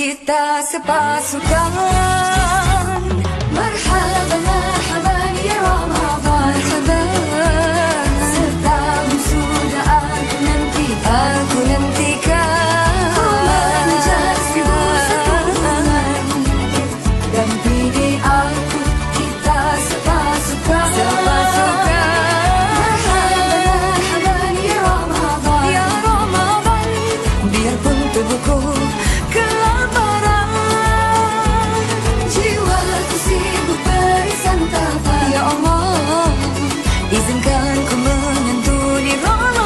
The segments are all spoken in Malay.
kita sepasukan. Marhaban, marhaban ya Ramadan, marhaban. Setahun sudah aku nantikan. Mengejar 1001 bulan. Dampingi aku, kita sepasukan. Marhaban ya Ramadan, ya Ramadan. Biarpun tubuhku kelaparan, jiwaku sibuk bersantapan. Ya Allah, izinkan ku menyantuni Ramadan.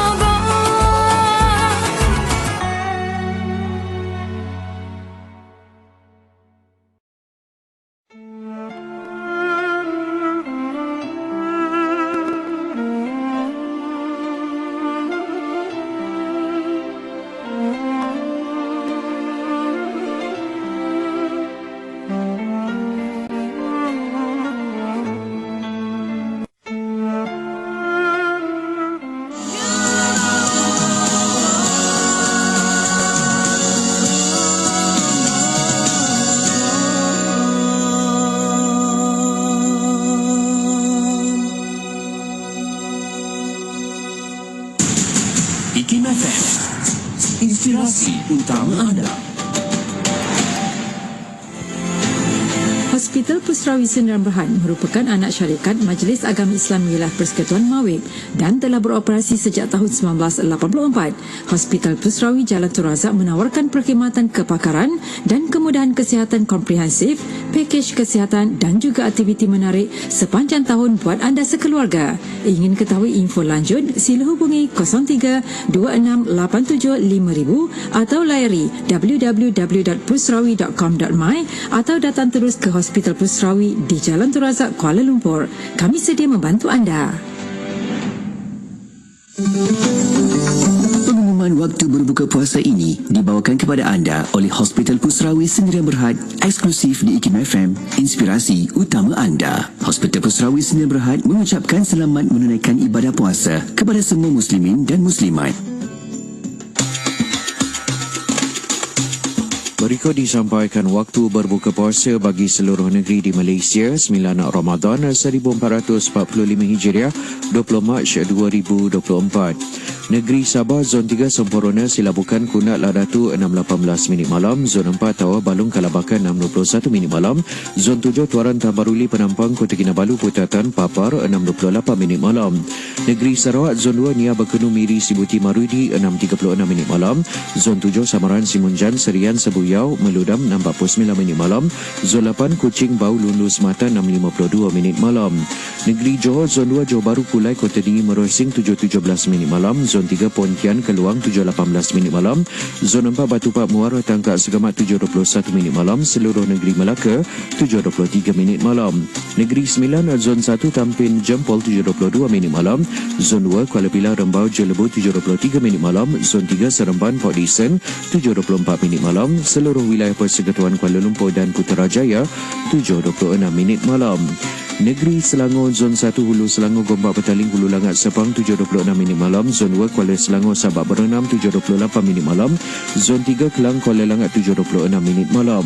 IKIM FM, inspirasi utama anda. Hospital Pusrawi Sdn Bhd merupakan anak syarikat Majlis Agama Islam Wilayah Persekutuan Mawib dan telah beroperasi sejak tahun 1984. Hospital Pusrawi Jalan Tun Razak menawarkan perkhidmatan kepakaran dan kemudahan kesihatan komprehensif, pakej kesihatan dan juga aktiviti menarik sepanjang tahun buat anda sekeluarga. Ingin ketahui info lanjut, sila hubungi 03 26 87 5000 atau layari www.pusrawi.com.my atau datang terus ke Hospital Pusrawi di Jalan Tun Razak, Kuala Lumpur. Kami sedia membantu anda. Pengumuman waktu berbuka puasa ini dibawakan kepada anda oleh Hospital Pusrawi Sdn Bhd, eksklusif di IKIM FM, inspirasi utama anda. Hospital Pusrawi Sdn Bhd mengucapkan selamat menunaikan ibadah puasa kepada semua muslimin dan muslimat. Berikut disampaikan waktu berbuka puasa bagi seluruh negeri di Malaysia 9 Ramadan 1445 Hijriah 20 Mac 2024. Negeri Sabah Zon 3 Sempurna Silabukan Kunat Ladatu 6.18 minit malam, Zon 4 Tawau Balung Kalabakan 6.21 minit malam, Zon 7 Tuaran Tabaruli Penampang Kota Kinabalu Putatan Papar 6.28 minit malam. Negeri Sarawak Zon 2 Nia Bekenu Miri Sibuti Marudi 6.36 minit malam, Zon 7 Samaran Simunjan Serian Sebuyau Meludam 6.49 minit malam, Zon 8 Kuching Bau Lundu Sematan 6.52 minit malam. Negeri Johor Zon 2 Johor Bahru Kulai Kota Tinggi Mersing 7.17 minit malam, Zon 3 Pontian Keluang 7.18 minit malam, Zon 4 Batu Pak Muara Tangkak Segamat 7.21 minit malam, seluruh negeri Melaka 7.23 minit malam. Negeri 9 Zon 1 Tampin Jempol 7.22 minit malam, Zon 2 Kuala Pilah Rembau Jelebu 7.23 minit malam, Zon 3 Seremban Port Dickson 7.24 minit malam, seluruh wilayah Persekutuan Kuala Lumpur dan Putrajaya 7.26 minit malam. Negeri Selangor Zon 1 Hulu Selangor Gombak Petaling Hulu Langat Sepang 7.26 minit malam, Zon 2 Kuala Selangor Sabak Berenam 7.28 minit malam, Zon 3 Kelang Kuala Langat 7.26 minit malam.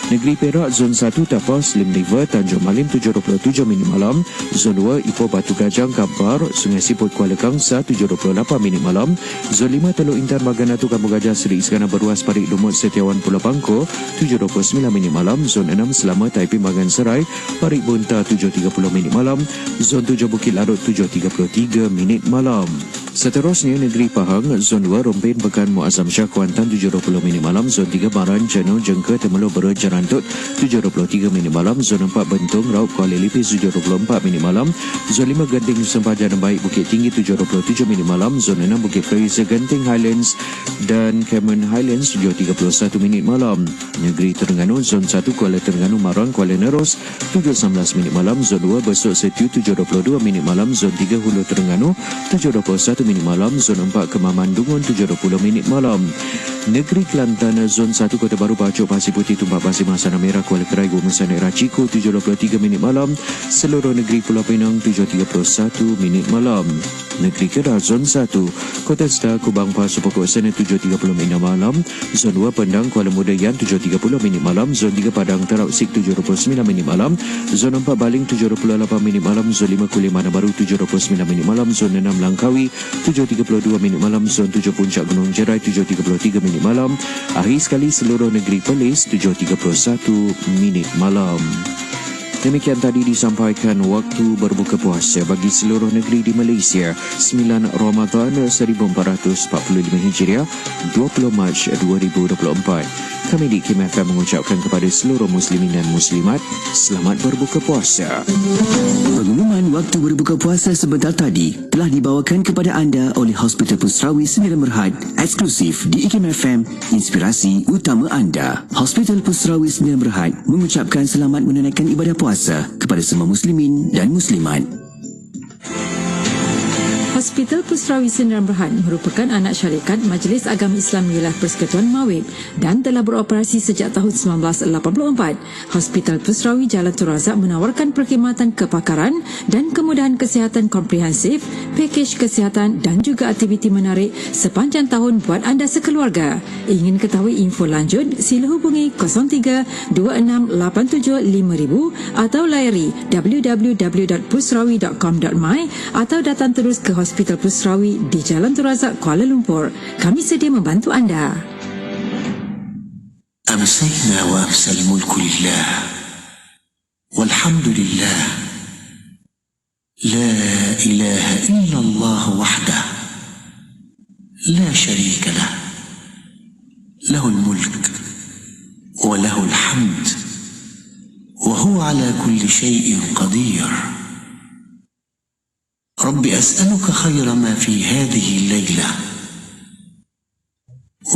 Negeri Perak Zon 1 Tapau Slim River Tanjung Malim 7.27 minit malam, Zon 2 Ipoh Batu Gajang Kampar Sungai Siput Kuala Kangsa 7.28 minit malam, Zon 5 Teluk Intan Maganatu Kampung Gajah Seri Iskandar Beruas Parit Lumut Setiawan Pulau Pangkor 7.29 minit malam, Zon 6 Selama Taiping Magan Serai Parit Bunta 7.30 minit malam, Zon 7 Bukit Larut 7.33 minit malam. Seterusnya Negeri Pahang Zon 2 Rompin Pekan Muazzam Shah Kuantan 70 minit malam, Zon 3 Baran Jenuh Jengka Temelo Bera Jerantut 73 minit malam, Zon 4 Bentong Raup Kuala Lipis 74 minit malam, Zon 5 Genting Sempadan Baik Bukit Tinggi 77 minit malam, Zon 6 Bukit Fraser Genting Highlands dan Cameron Highlands 31 minit malam. Negeri Terengganu Zon 1 Kuala Terengganu Marang Kuala Neros 19 minit malam, Zon 2 Besut Setiu 72 minit malam, Zon 3 Hulu Terengganu 71 minit malam, Zon 4 Kemaman Dungun 70 minit malam. Negeri Kelantan Zon 1 Kota Baru Bacok Pasir Putih Tumpak Pasir Masana Merah Kuala Kerai Gumesan Daerah Ciku 73 minit malam, seluruh negeri Pulau Pinang 7.31 minit malam. Negeri Kedah Zon 1, Kota Star Kubang Pasu pukul sana 7.30 minit malam, Zon 2 Pendang Kuala Mudayan 7.30 minit malam, Zon 3 Padang Terausik 7.29 minit malam, Zon 4 Baling 7.28 minit malam, Zon 5 Kuliman Baru 7.29 minit malam, Zon 6 Langkawi 7.32 minit malam, Zon 7 Puncak Gunung Jerai 7.33 minit malam. Akhir sekali seluruh negeri Perlis 7.31 minit malam. Demikian tadi disampaikan waktu berbuka puasa bagi seluruh negeri di Malaysia 9 Ramadan 1445 Hijriah 20 Mac 2024. Kami di Kim FM mengucapkan kepada seluruh muslimin dan muslimat selamat berbuka puasa. Pengumuman waktu berbuka puasa sebentar tadi telah dibawakan kepada anda oleh Hospital Pusrawi Sdn Bhd, eksklusif di Kim FM, inspirasi utama anda. Hospital Pusrawi Sdn Bhd mengucapkan selamat menunaikan ibadah puasa kepada semua muslimin dan muslimat. Hospital Pusrawi Sdn Bhd merupakan anak syarikat Majlis Agama Islam Wilayah Persekutuan Mawib dan telah beroperasi sejak tahun 1984. Hospital Pusrawi Jalan Tun Razak menawarkan perkhidmatan kepakaran dan kemudahan kesihatan komprehensif, pakej kesihatan dan juga aktiviti menarik sepanjang tahun buat anda sekeluarga. Ingin ketahui info lanjut, sila hubungi 03 2687 5000 atau layari www.pusrawi.com.my atau datang terus ke Hospital Pusrawi di Jalan Tun Razak, Kuala Lumpur. Kami sedia membantu anda. أمسينا وأمسى الملك لله والحمد لله لا إله إلا الله وحده لا شريك له له الملك وله الحمد وهو على كل شيء قدير. رب أسألك خير ما في هذه الليلة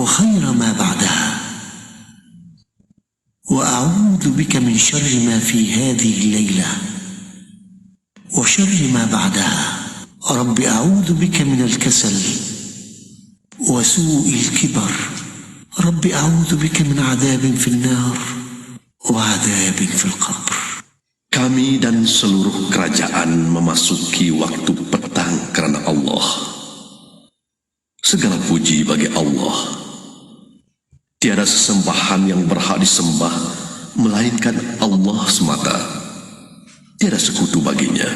وخير ما بعدها، وأعوذ بك من شر ما في هذه الليلة وشر ما بعدها. رب أعوذ بك من الكسل وسوء الكبر. رب أعوذ بك من عذاب في النار وعذاب في القبر. Kami dan seluruh kerajaan memasuki waktu petang kerana Allah. Segala puji bagi Allah. Tiada sesembahan yang berhak disembah melainkan Allah semata. Tiada sekutu baginya.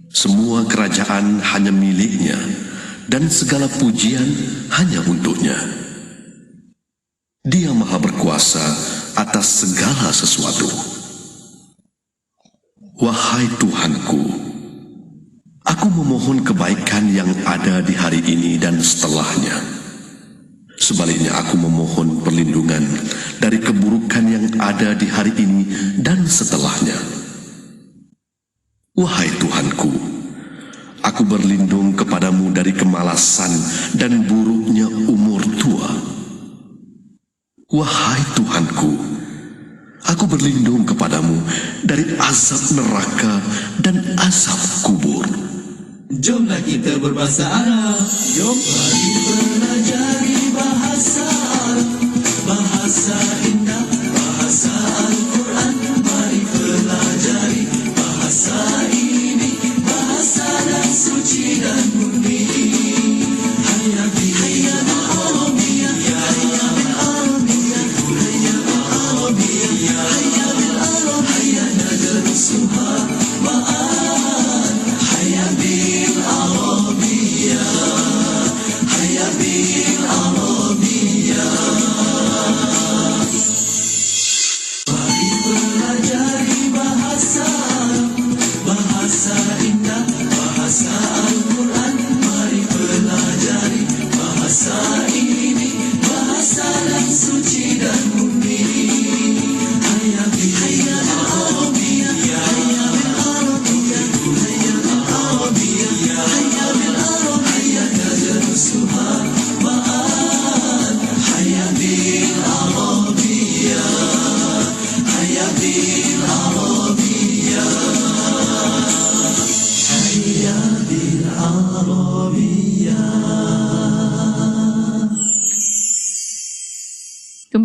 Semua kerajaan hanya miliknya dan segala pujian hanya untuknya. Dia Maha berkuasa atas segala sesuatu. Wahai Tuhanku, aku memohon kebaikan yang ada di hari ini dan setelahnya. Sebaliknya aku memohon perlindungan dari keburukan yang ada di hari ini dan setelahnya. Wahai Tuhanku, aku berlindung kepadamu dari kemalasan dan buruknya umur tua. Wahai Tuhanku, aku berlindung kepadamu dari azab neraka dan azab kubur. Jomlah kita berbahasa Arab. Jom mari pelajari bahasa Arab, bahasa indah, bahasa Al-Quran. Mari pelajari bahasa ini, bahasa dan suci dan murni. Hayya bil Arabiyah, hayya bil Arabiyah, hayya bil Arabiyah, hayya bil Arab, hayya nadrusuha ma'an. Hayya bil Arabiyah, hayya bil Arabiyah. Mari pelajari bahasa Arab, bahasa indah, bahasa Al-Quran. Mari pelajari bahasa ini, bahasa dan suci dan murni. Hayya bil Arabiyah, hayya bil Arabiyah, hayya bil Arabiyah, hayya bil Arab, hayya nadrusuha ma'an. Hayya bil Arabiyah, hayya bil Arabiyah, hayya bil Arabiyah.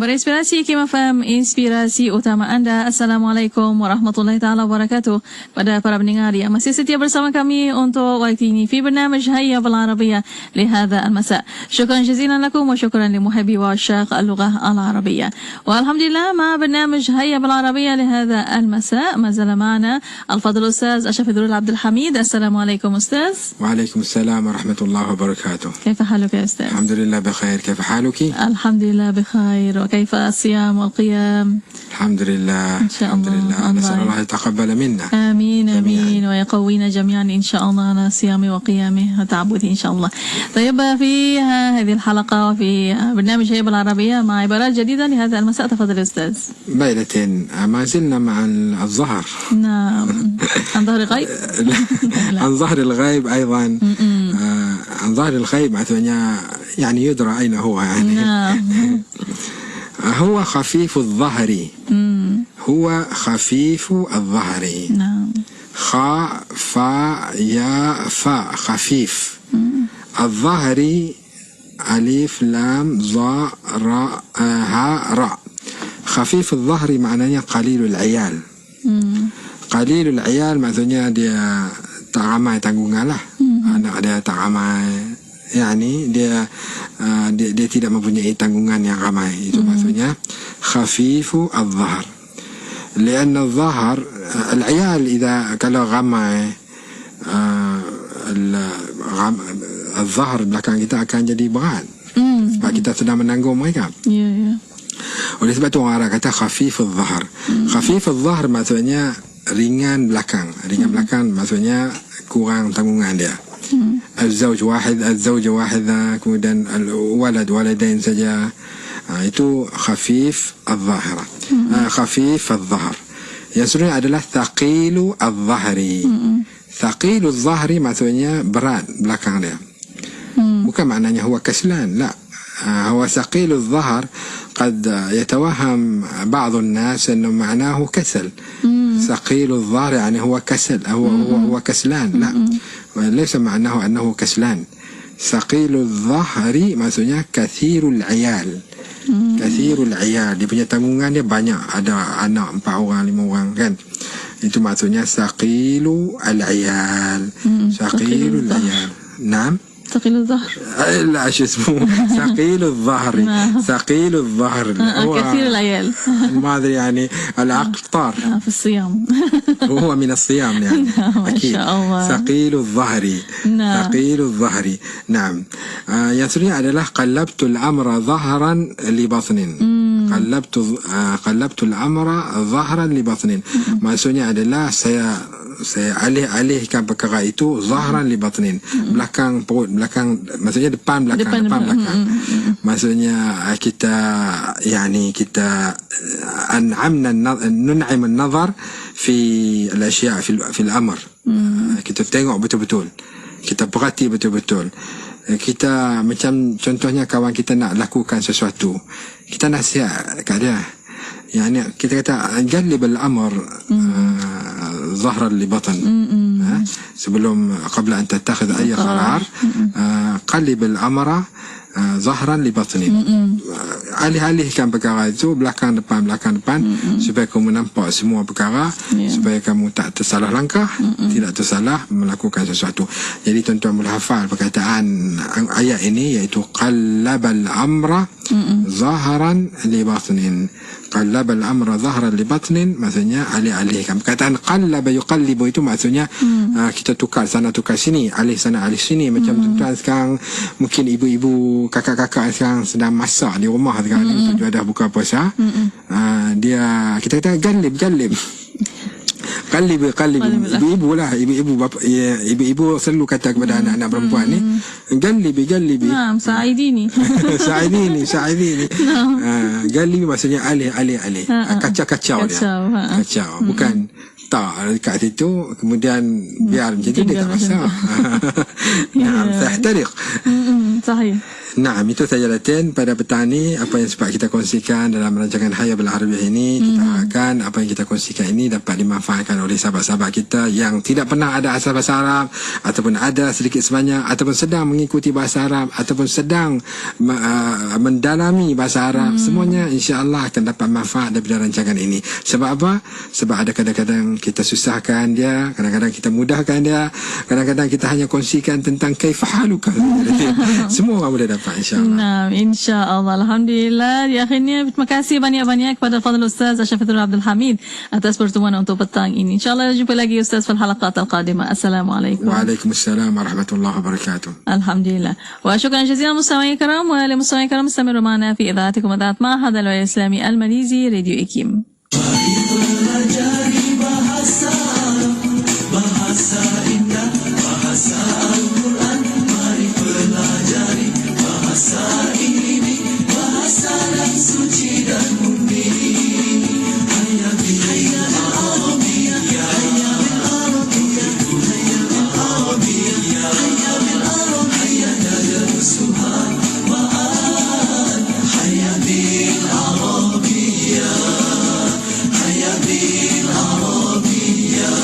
Berinspirasi Hikmah FM, inspirasi utama anda. Assalamualaikum warahmatullahi taala wabarakatuh. Pada para pendengar yang masih setia bersama kami untuk waktu ini في برنامج هيا بالعربية لهذا المساء. شكرا جزيلا لكم وشكرا لمحبي وعشاق اللغة العربية. والحمد لله مع برنامج هيا بالعربية لهذا المساء ما زال معنا الفضل الأستاذ أشرف الدرول عبد الحميد. السلام عليكم أستاذ. وعليكم السلام ورحمة الله وبركاته. كيف حالك يا أستاذ؟ الحمد لله بخير. كيف حالك؟ الحمد لله بخير. وكيف الصيام والقيام؟ الحمد لله. إن شاء الحمد الله. لله. نسأل الله يتقبل منا. آمين آمين جميعاً. ويقوينا جميعا إن شاء الله على صيامه وقيامه وتعبده إن شاء الله. طيب في هذه الحلقة وفي برنامج هيا بالعربية مع عبارات جديدة لهذا المساء. تفضل يا أستاذ. ليلة ما زلنا مع الظهر. نعم. عن ظهر غيب. عن ظهر الغيب أيضا. عن ظهر الغيب مثلا يعني يدرى أين هو يعني. نعم. هو خفيف الظهر. هو خفيف الظهر. نعم. خاء فاء يا فاء خفيف. الظهر ألف لام ظا راء هاء راء. خفيف الظهر معناه قليل العيال. قليل العيال maksudnya dia tak ramai tanggungan lah. Anak dia tak ramai, yani dia tidak mempunyai tanggungan yang ramai. Itu maksudnya khafifu al-zahr. لأن الظهر العيال إذا kalau ramai الظهر belakang kita akan jadi berat. Sebab kita sedang menanggung mereka. Ya, ya. Oleh sebab itu orang Arab kata khafif al-zahr. Khafif al-zahr maksudnya ringan belakang. Ringan belakang maksudnya kurang tanggungan dia. الزوج واحد الزوجة واحدة kemudian الولد ولدين saja. Itu khafif al-zahr. Khafif al-zahr. Yang sebenarnya adalah thaqilu al-zahri. Thaqilu al-zahri maksudnya berat belakang dia. Bukan maknanya huwa kaslan, la. هو ثقيل الظهر قد يتوهم بعض الناس أنه معناه كسل. ثقيل الظهر يعني هو كسل، هو كسلان. لا، ليس معناه أنه كسلان. ثقيل الظهر maksudnya كثير العيال. كثير العيال, dia punya tanggungan dia banyak, ada anak 4 orang 5 orang kan. Itu maksudnya ثقيل العيال. ثقيل العيال. نعم. ثقيل الظهر. لا شو اسمه ثقيل الظهر. ثقيل الظهر كثير العيال. ما ادري يعني العقل طار في الصيام. وهو من الصيام يعني. أكيد. ثقيل الظهر. ثقيل الظهر. نعم. يسري adalah قلبت الأمر ظهرا لبطن. قلبت الأمر ظهرا لبطن. maksudnya adalah saya alih-alihkan perkara itu zahran li batnin, belakang perut, belakang maksudnya depan belakang. Maksudnya kita nun'im an-nazar fi al-ashya' fi al-amr. Kita tengok betul-betul, kita perhati betul-betul. Kita macam contohnya kawan kita nak lakukan sesuatu, kita nasihat kat dia. يعني kita kata جلب الأمر ظهرا لبطن. sebelum قبل أن تتخذ أي قرار قلب الأمر ظهرا لبطن. alih-alihkan perkara itu belakang depan supaya kamu nampak semua perkara, supaya kamu tak tersalah langkah, tidak tersalah melakukan sesuatu. Jadi tuan-tuan boleh hafal perkataan ayat ini, iaitu qallabal amra zahran li batnin. Qallabal amra zahran li batnin maksudnya alih-alihkan. Perkataan qallaba yuqallibu itu maksudnya kita tukar sana tukar sini, alih sana alih sini. Macam tuan-tuan sekarang, mungkin ibu-ibu kakak-kakak sekarang sedang masak di rumah sekarang ni, tujuh dah buka puasa. Dia kita kata gallib ibu-ibu lah, ibu-ibu bapa, ibu-ibu selalu kata kepada anak-anak perempuan ni galibi. Sa'idini. Galibi maksudnya alih. Kacau dia. Kacau. Bukan tak dekat situ kemudian biar macam tu, dia tak masak. Naam, tahtariq. صحيح. Naam, itu saja Latin pada petang ni. Apa yang sempat kita kongsikan dalam rancangan Hayya Bil Arabiah ini, kita harapkan apa yang kita kongsikan ini dapat dimanfaatkan oleh sahabat-sahabat kita yang tidak pernah ada asal bahasa Arab, ataupun ada sedikit sebanyak, ataupun sedang mengikuti bahasa Arab, ataupun sedang mendalami bahasa Arab. Semuanya insya-Allah akan dapat manfaat daripada rancangan ini. Sebab apa? Sebab ada kadang-kadang kita susahkan dia, kadang-kadang kita mudahkan dia, kadang-kadang kita hanya kongsikan tentang kaifahaluka. Semua orang boleh dapat insya-Allah. Nah, insya-Allah. Alhamdulillah. Di akhirnya terima kasih banyak-banyak kepada Fadil Ustaz Asyafitul Abdul Hamid atas pertemuan untuk petang ini. Insya-Allah jumpa lagi Ustaz pada halaqat al-qadimah. Assalamualaikum. Waalaikumsalam warahmatullahi wabarakatuh. Alhamdulillah. Wa syukran jazilan mustami'in kiram wa li mustami'in kiram mustami'u ma'ana fi idha'atikum Idaat Ma'had al-Islami Al-Malizi Radio IKIM. Mari pelajari bahasa Arab, bahasa indah, bahasa Al-Quran. Mari pelajari bahasa ini, bahasa yang suci dan murni. Hayya bil Arabiyyah, hayya bil Arabiyyah, hayya bil Arabiyyah, hayya bil Arabiyyah, hayya nadrusuha ma'an. Hayya bil Arabiyyah, hayya bil Arabiyyah,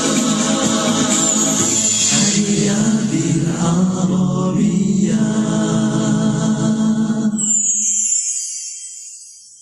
hayya bil Arabiyyah.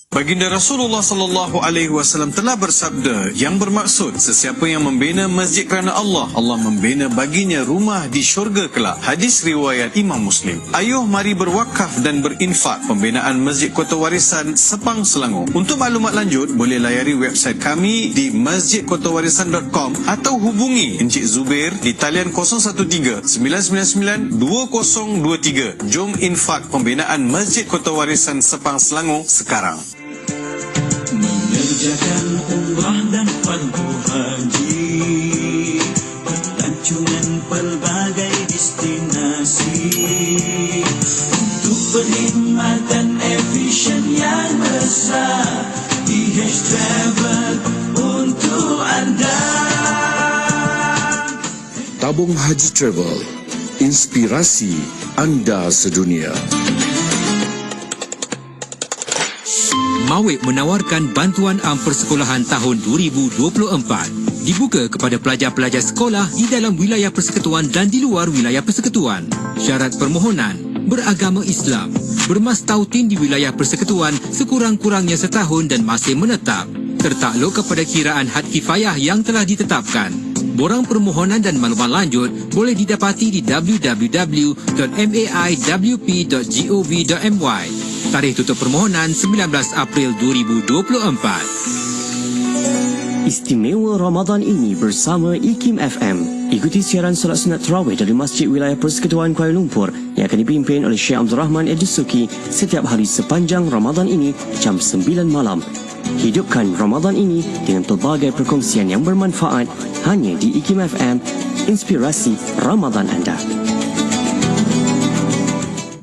Baginda Rasulullah sallallahu alaihi wasallam telah bersabda yang bermaksud sesiapa yang membina masjid kerana Allah, Allah membina baginya rumah di syurga kelak. Hadis riwayat Imam Muslim. Ayuh mari berwakaf dan berinfak pembinaan Masjid Kota Warisan Sepang Selangor. Untuk maklumat lanjut boleh layari website kami di masjidkotawarisan.com atau hubungi Encik Zubair di talian 013 999 2023. Jom infak pembinaan Masjid Kota Warisan Sepang Selangor sekarang. Mengerjakan umrah dan fardu haji, pelancongan pelbagai destinasi, untuk perkhidmatan efisien yang mesra. DH Travel untuk anda. Tabung Haji Travel, inspirasi anda sedunia. Mawib menawarkan bantuan am persekolahan tahun 2024. Dibuka kepada pelajar-pelajar sekolah di dalam wilayah persekutuan dan di luar wilayah persekutuan. Syarat permohonan: beragama Islam, bermastautin di wilayah persekutuan sekurang-kurangnya setahun dan masih menetap, tertakluk kepada kiraan had kifayah yang telah ditetapkan. Borang permohonan dan maklumat lanjut boleh didapati di www.maiwp.gov.my. Tarikh tutup permohonan 19 April 2024. Istimewa Ramadan ini bersama IKIM FM. Ikuti siaran solat sunat tarawih dari Masjid Wilayah Persekutuan Kuala Lumpur yang akan dipimpin oleh Syekh Abdul Rahman Ad-Dasuki setiap hari sepanjang Ramadan ini jam 9 malam. Hidupkan Ramadan ini dengan pelbagai perkongsian yang bermanfaat hanya di IKIM FM, inspirasi Ramadan anda.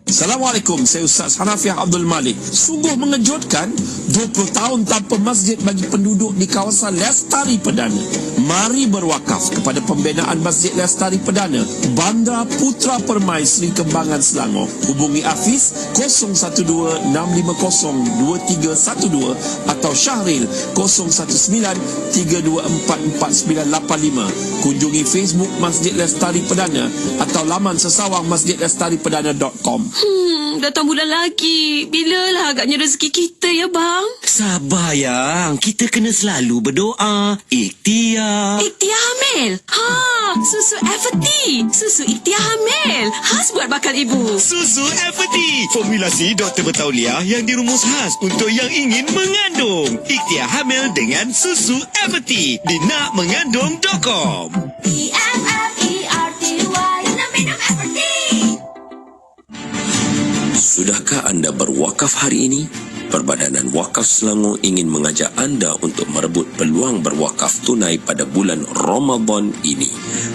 Assalamualaikum, saya Ustaz Hanafiah Abdul Malik. Sungguh mengejutkan, 20 tahun tanpa masjid bagi penduduk di kawasan Lestari Perdana. Mari berwakaf kepada pembinaan Masjid Lestari Perdana, Bandar Putra Permai, Seri Kembangan, Selangor. Hubungi Hafiz 012-650-2312 atau Syahril 019-324-4985. Kunjungi Facebook Masjid Lestari Perdana atau laman sesawang masjidlestariperdana.com. Datang bulan lagi. Bilalah agaknya rezeki kita ya bang? Sabar yang, kita kena selalu berdoa. Ikhtiar. Ikhtiar hamil? Ha, susu Everty. Susu ikhtiar hamil. Khas buat bakal ibu. Susu Everty, formulasi Dr. Bertauliah yang dirumus khas untuk yang ingin mengandung. Ikhtiar hamil dengan susu Everty di nakmengandung.com. Sudahkah anda berwakaf hari ini? Perbadanan Wakaf Selangor ingin mengajak anda untuk merebut peluang berwakaf tunai pada bulan Ramadan ini.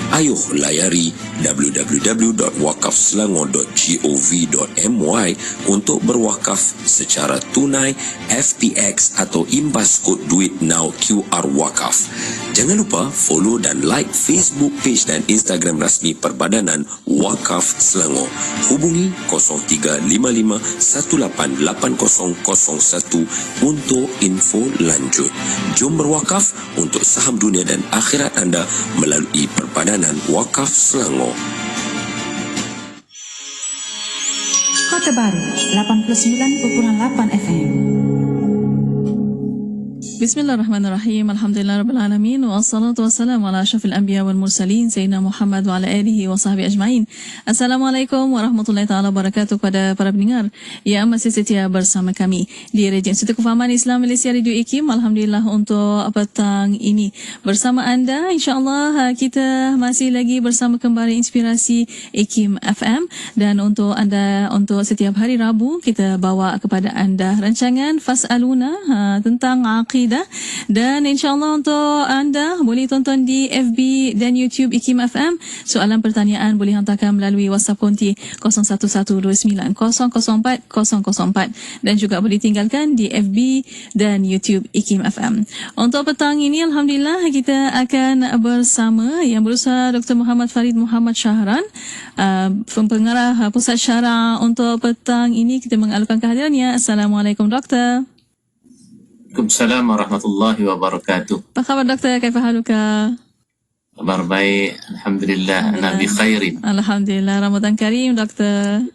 Ayuh layari www.wakafselangor.gov.my untuk berwakaf secara tunai, FTX atau imbas kod duit now QR Wakaf. Jangan lupa follow dan like Facebook page dan Instagram rasmi Perbadanan Wakaf Selangor. Hubungi 0355188001 untuk info lanjut. Jom berwakaf untuk saham dunia dan akhirat anda melalui Perbadanan Wakaf Selangor. Kota Baru 89.8 FM. Bismillahirrahmanirrahim. Alhamdulillahirrabbilalamin. Wassalatu wassalamu ala asyrafil anbiya wal mursalin Sayyidina Muhammad wa ala alihi wa sahbihi ajma'in. Assalamualaikum warahmatullahi ta'ala wabarakatuh kepada para pendengar yang masih setia bersama kami di Rejim Institut Kefahaman Islam Malaysia Radio IKIM. Alhamdulillah untuk petang ini bersama anda. InsyaAllah kita masih lagi bersama kembali Inspirasi IKIM FM. Dan untuk anda, untuk setiap hari Rabu, kita bawa kepada anda rancangan Fas'aluna tentang aqidah. Dan insyaAllah untuk anda boleh tonton di FB dan YouTube IKIM FM. Soalan pertanyaan boleh hantarkan melalui WhatsApp konti 0112900404 dan juga boleh tinggalkan di FB dan YouTube IKIM FM. Untuk petang ini Alhamdulillah kita akan bersama Yang Berusaha Dr. Muhammad Farid Muhammad Syahran, pengarah Pusat Syara. Untuk petang ini kita mengalukan kehadirannya. Assalamualaikum Doktor. Waalaikumsalam warahmatullahi wabarakatuh. Apa khabar Doktor? Kaifa haluka? Kabar baik, alhamdulillah. Ana bi khairin. Alhamdulillah. Ramadan Karim Doktor.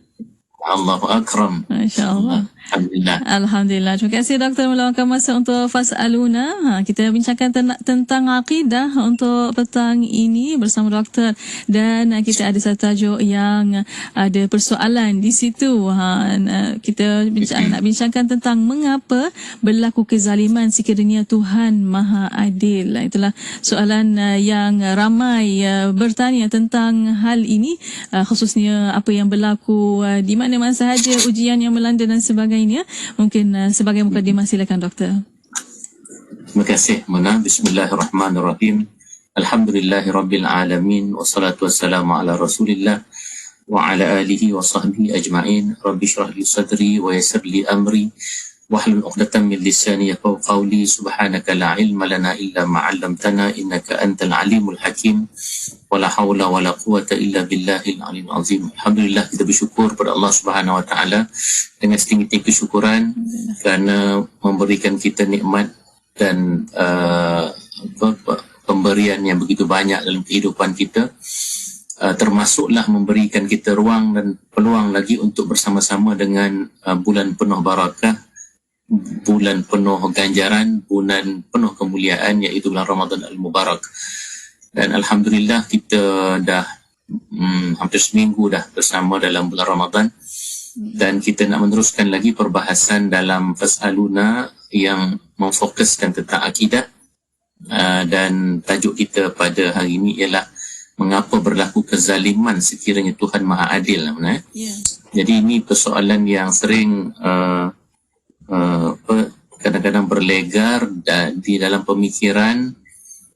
Allahu akram. Masya-Allah. Alhamdulillah. Alhamdulillah. Terima kasih Doktor meluangkan masa untuk Fas'aluna. Kita bincangkan tentang akidah untuk petang ini bersama Doktor. Dan kita ada satu tajuk yang ada persoalan di situ. Kita nak bincangkan tentang mengapa berlaku kezaliman sekiranya Tuhan Maha Adil. Itulah soalan yang ramai bertanya tentang hal ini, khususnya apa yang berlaku di mana-mana sahaja ujian yang melanda dan sebagainya. Mungkin sebagai mukadimah, silakan Doktor. Terima kasih Mona. Bismillahirrahmanirrahim. Alhamdulillahirabbil alamin wassalatu wassalamu ala Rasulillah wa ala alihi wa sahbihi ajma'in. Rabbi shrah li sadri wa yassir li amri wahlul 'uqdatam min lisani yafqahu qawli. Subhanaka la ilma lana illa ma 'allamtana innaka antal alimul hakim. Wala haula wala quwata illa billahil aliyil azim. Alhamdulillah, kita bersyukur pada Allah Subhanahu wa taala dengan setinggi-tinggi kesyukuran kerana memberikan kita nikmat dan pemberian yang begitu banyak dalam kehidupan kita, termasuklah memberikan kita ruang dan peluang lagi untuk bersama-sama dengan bulan penuh barakah, bulan penuh ganjaran, bulan penuh kemuliaan, iaitu bulan Ramadan Al-Mubarak. Dan Alhamdulillah kita dah hampir seminggu dah bersama dalam bulan Ramadan, dan kita nak meneruskan lagi perbahasan dalam Fas'aluna yang memfokuskan tentang akidah. Dan tajuk kita pada hari ini ialah mengapa berlaku kezaliman sekiranya Tuhan Maha Adil. Jadi ini persoalan yang sering kadang-kadang berlegar di dalam pemikiran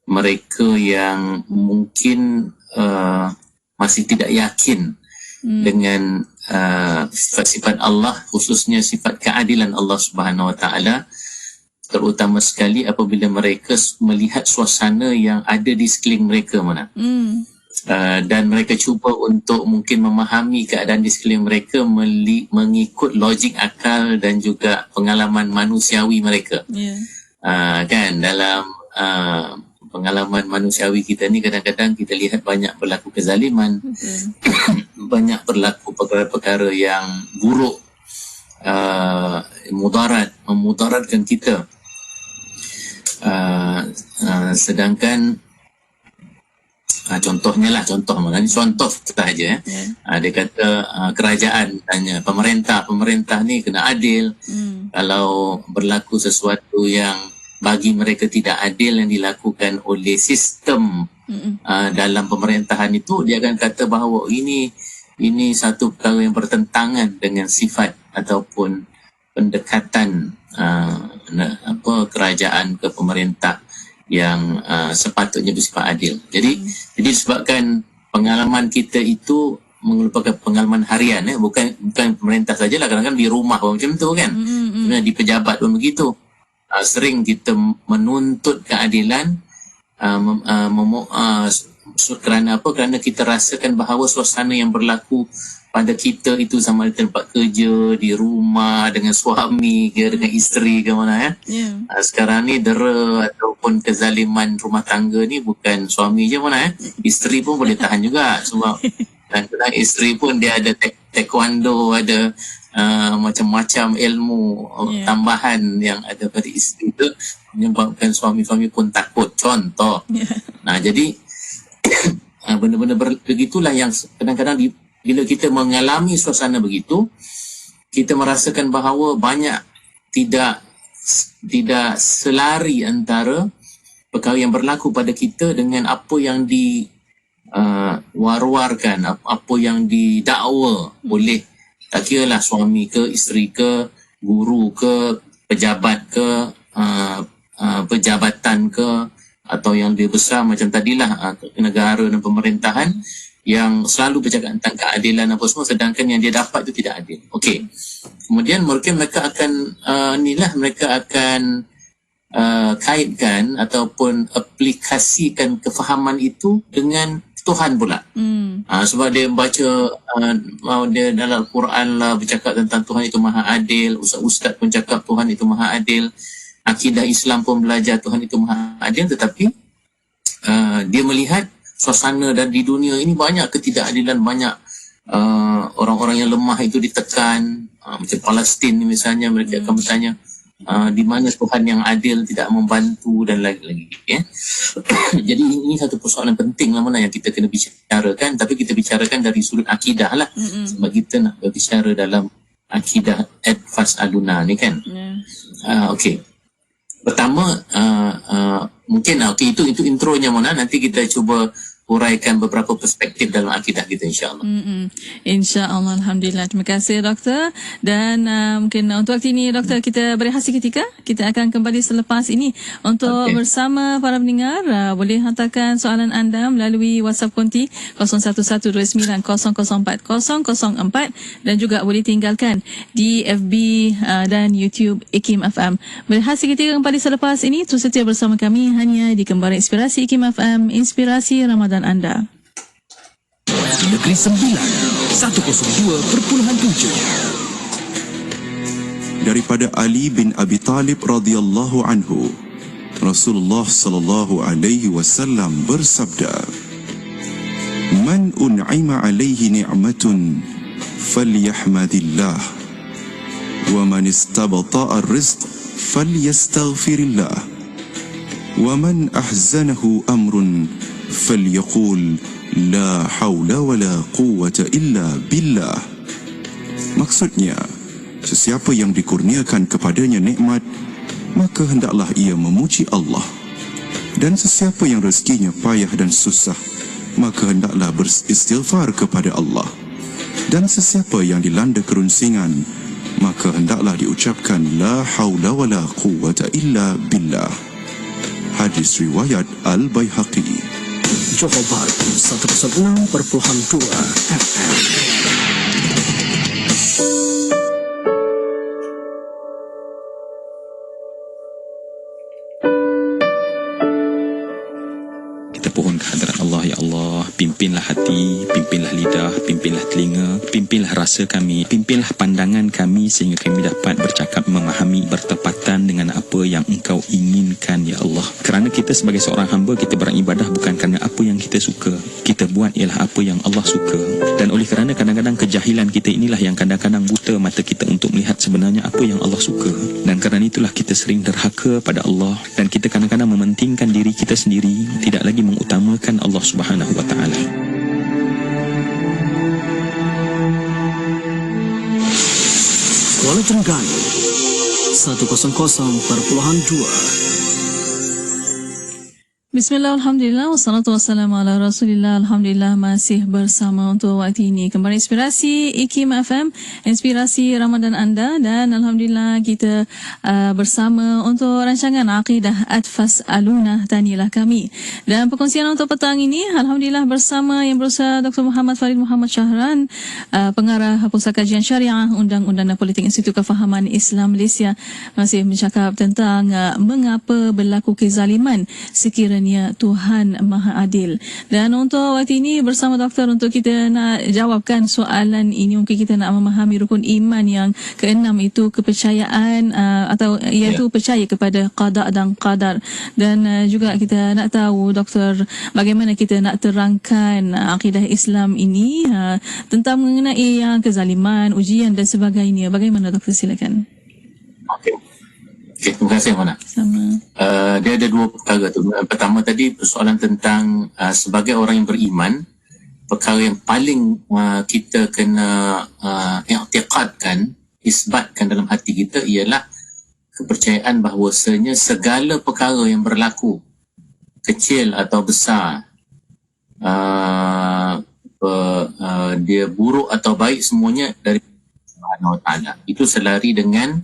mereka yang mungkin masih tidak yakin dengan sifat-sifat Allah, khususnya sifat keadilan Allah Subhanahu wa taala, terutama sekali apabila mereka melihat suasana yang ada di sekeliling mereka mana. Dan mereka cuba untuk mungkin memahami keadaan di sekeliling mereka mengikut logik akal dan juga pengalaman manusiawi mereka. Kan dalam pengalaman manusiawi kita ni kadang-kadang kita lihat banyak berlaku kezaliman, banyak berlaku perkara-perkara yang buruk, memudaratkan kita. Sedangkan contohnya lah, contoh sahaja dia kata kerajaan tanya pemerintah ni kena adil. Kalau berlaku sesuatu yang bagi mereka tidak adil yang dilakukan oleh sistem dalam pemerintahan itu, dia akan kata bahawa ini satu perkara yang bertentangan dengan sifat ataupun pendekatan kerajaan ke pemerintah sepatutnya bersifat adil. Jadi disebabkan pengalaman kita itu merupakan pengalaman harian, bukan pemerintah sajalah, kadang-kadang di rumah pun macam tu kan. Di pejabat pun begitu. Sering kita menuntut keadilan kerana apa? Kerana kita rasakan bahawa suasana yang berlaku pada kita itu sama ada tempat kerja, di rumah, dengan suami ke, dengan isteri ke mana sekarang ni dera ataupun kezaliman rumah tangga ni bukan suami je mana isteri pun boleh tahan juga, sebab kadang-kadang isteri pun dia ada taekwondo, ada macam-macam ilmu tambahan yang ada pada isteri itu, menyebabkan suami-suami pun takut, contoh. Nah, jadi benda-benda begitulah yang kadang-kadang bila kita mengalami suasana begitu, kita merasakan bahawa banyak tidak selari antara perkara yang berlaku pada kita dengan apa yang war-warkan, apa yang didakwa oleh, tak kiralah suami ke, isteri ke, guru ke, pejabat ke, pejabatan ke, atau yang dia besar macam tadilah negara dan pemerintahan yang selalu bercakap tentang keadilan apa semua, sedangkan yang dia dapat itu tidak adil. Okey. Kemudian mungkin mereka akan mereka akan kaitkan ataupun aplikasikan kefahaman itu dengan Tuhan pula. Sebab dia baca dia dalam Al-Quran lah bercakap tentang Tuhan itu Maha Adil, ustaz-ustaz pun cakap Tuhan itu Maha Adil, akidah Islam pun belajar Tuhan itu Maha Adil, tetapi dia melihat suasana dan di dunia ini banyak ketidakadilan, banyak orang-orang yang lemah itu ditekan, macam Palestin misalnya, mereka akan bertanya di mana Tuhan yang adil tidak membantu dan lagi-lagi Jadi ini satu persoalan penting lah mana yang kita kena bicarakan, tapi kita bicarakan dari sudut akidah lah, sebab kita nak berbicara dalam akidah advance aduna ni kan. Okey. Pertama mungkin itu intronya Mona, nanti kita cuba uraikan beberapa perspektif dalam akidah kita, insya-Allah. Insya-Allah, alhamdulillah. Terima kasih doktor. Dan mungkin untuk waktu ini doktor kita berehat seketika. Kita akan kembali selepas ini untuk bersama para pendengar. Boleh hantarkan soalan anda melalui WhatsApp konti 0112900404 dan juga boleh tinggalkan di FB dan YouTube IKIM FM. Berehat seketika, kembali selepas ini. Terus setia bersama kami hanya di Kembara Inspirasi IKIM FM, inspirasi Ramadan anda. Negeri Sembilan 102.7. Daripada Ali bin Abi Talib radhiyallahu anhu, Rasulullah sallallahu alaihi wasallam bersabda, "Man un'ima alaihi ni'matun falyahmadillah, wa man istabta'a ar-rizq falyastaghfirillah, wa man ahzanahu amrun falyaqul la haula wala quwwata illa billah." Maksudnya, sesiapa yang dikurniakan kepadanya nikmat, maka hendaklah ia memuji Allah. Dan sesiapa yang rezekinya payah dan susah, maka hendaklah beristighfar kepada Allah. Dan sesiapa yang dilanda kerunsingan, maka hendaklah diucapkan la haula wala quwwata illa billah. Hadis riwayat Al-Baihaqi. Johor Bahru 106.2 FM. Kita pohon kehadrat Allah, ya Allah, pimpinlah hati, pimpinlah lidah, pimpinlah telinga, pimpinlah rasa kami, pimpinlah pandangan kami sehingga kami dapat bercakap, memahami, bertepatan dengan apa yang Engkau inginkan, ya Allah. Kerana kita sebagai seorang hamba, kita beribadah bukan kerana apa yang kita suka, kita buat ialah apa yang Allah suka. Dan oleh kerana kadang-kadang kejahilan kita inilah yang kadang-kadang buta mata kita untuk melihat sebenarnya apa yang Allah suka. Dan kerana itulah kita sering derhaka pada Allah, dan kita kadang-kadang mementingkan diri kita sendiri, tidak lagi mengutamakan Allah Subhanahu wa taala. Kuala Terengganu 100.2. Bismillah, Alhamdulillah, wassalatu wassalamu ala Rasulillah. Alhamdulillah masih bersama untuk waktu ini. Kembali Inspirasi IKIM FM, inspirasi Ramadan anda, dan Alhamdulillah kita bersama untuk rancangan Aqidah Atfas Aluna, Tanilah Kami. Dan perkongsian untuk petang ini, Alhamdulillah bersama yang berusaha Dr. Muhammad Farid Muhammad Syahran, pengarah Pusat Kajian Syariah Undang-Undang dan Politik Institut Kefahaman Islam Malaysia, masih bercakap tentang mengapa berlaku kezaliman sekiranya Tuhan Maha Adil. Dan untuk waktu ini bersama doktor untuk kita nak jawabkan soalan ini, mungkin kita nak memahami rukun iman yang keenam itu kepercayaan atau iaitu percaya kepada qada dan qadar. Dan juga kita nak tahu doktor bagaimana kita nak terangkan akidah Islam ini tentang mengenai kezaliman, ujian dan sebagainya. Bagaimana doktor, silakan. Okey, terima kasih Mona. Dia ada dua perkara tu. Pertama tadi persoalan tentang sebagai orang yang beriman, perkara yang paling kita kena i'tiqadkan, isbatkan dalam hati kita ialah kepercayaan bahawasanya segala perkara yang berlaku, kecil atau besar, dia buruk atau baik, semuanya dari Allah Ta'ala. Itu selari dengan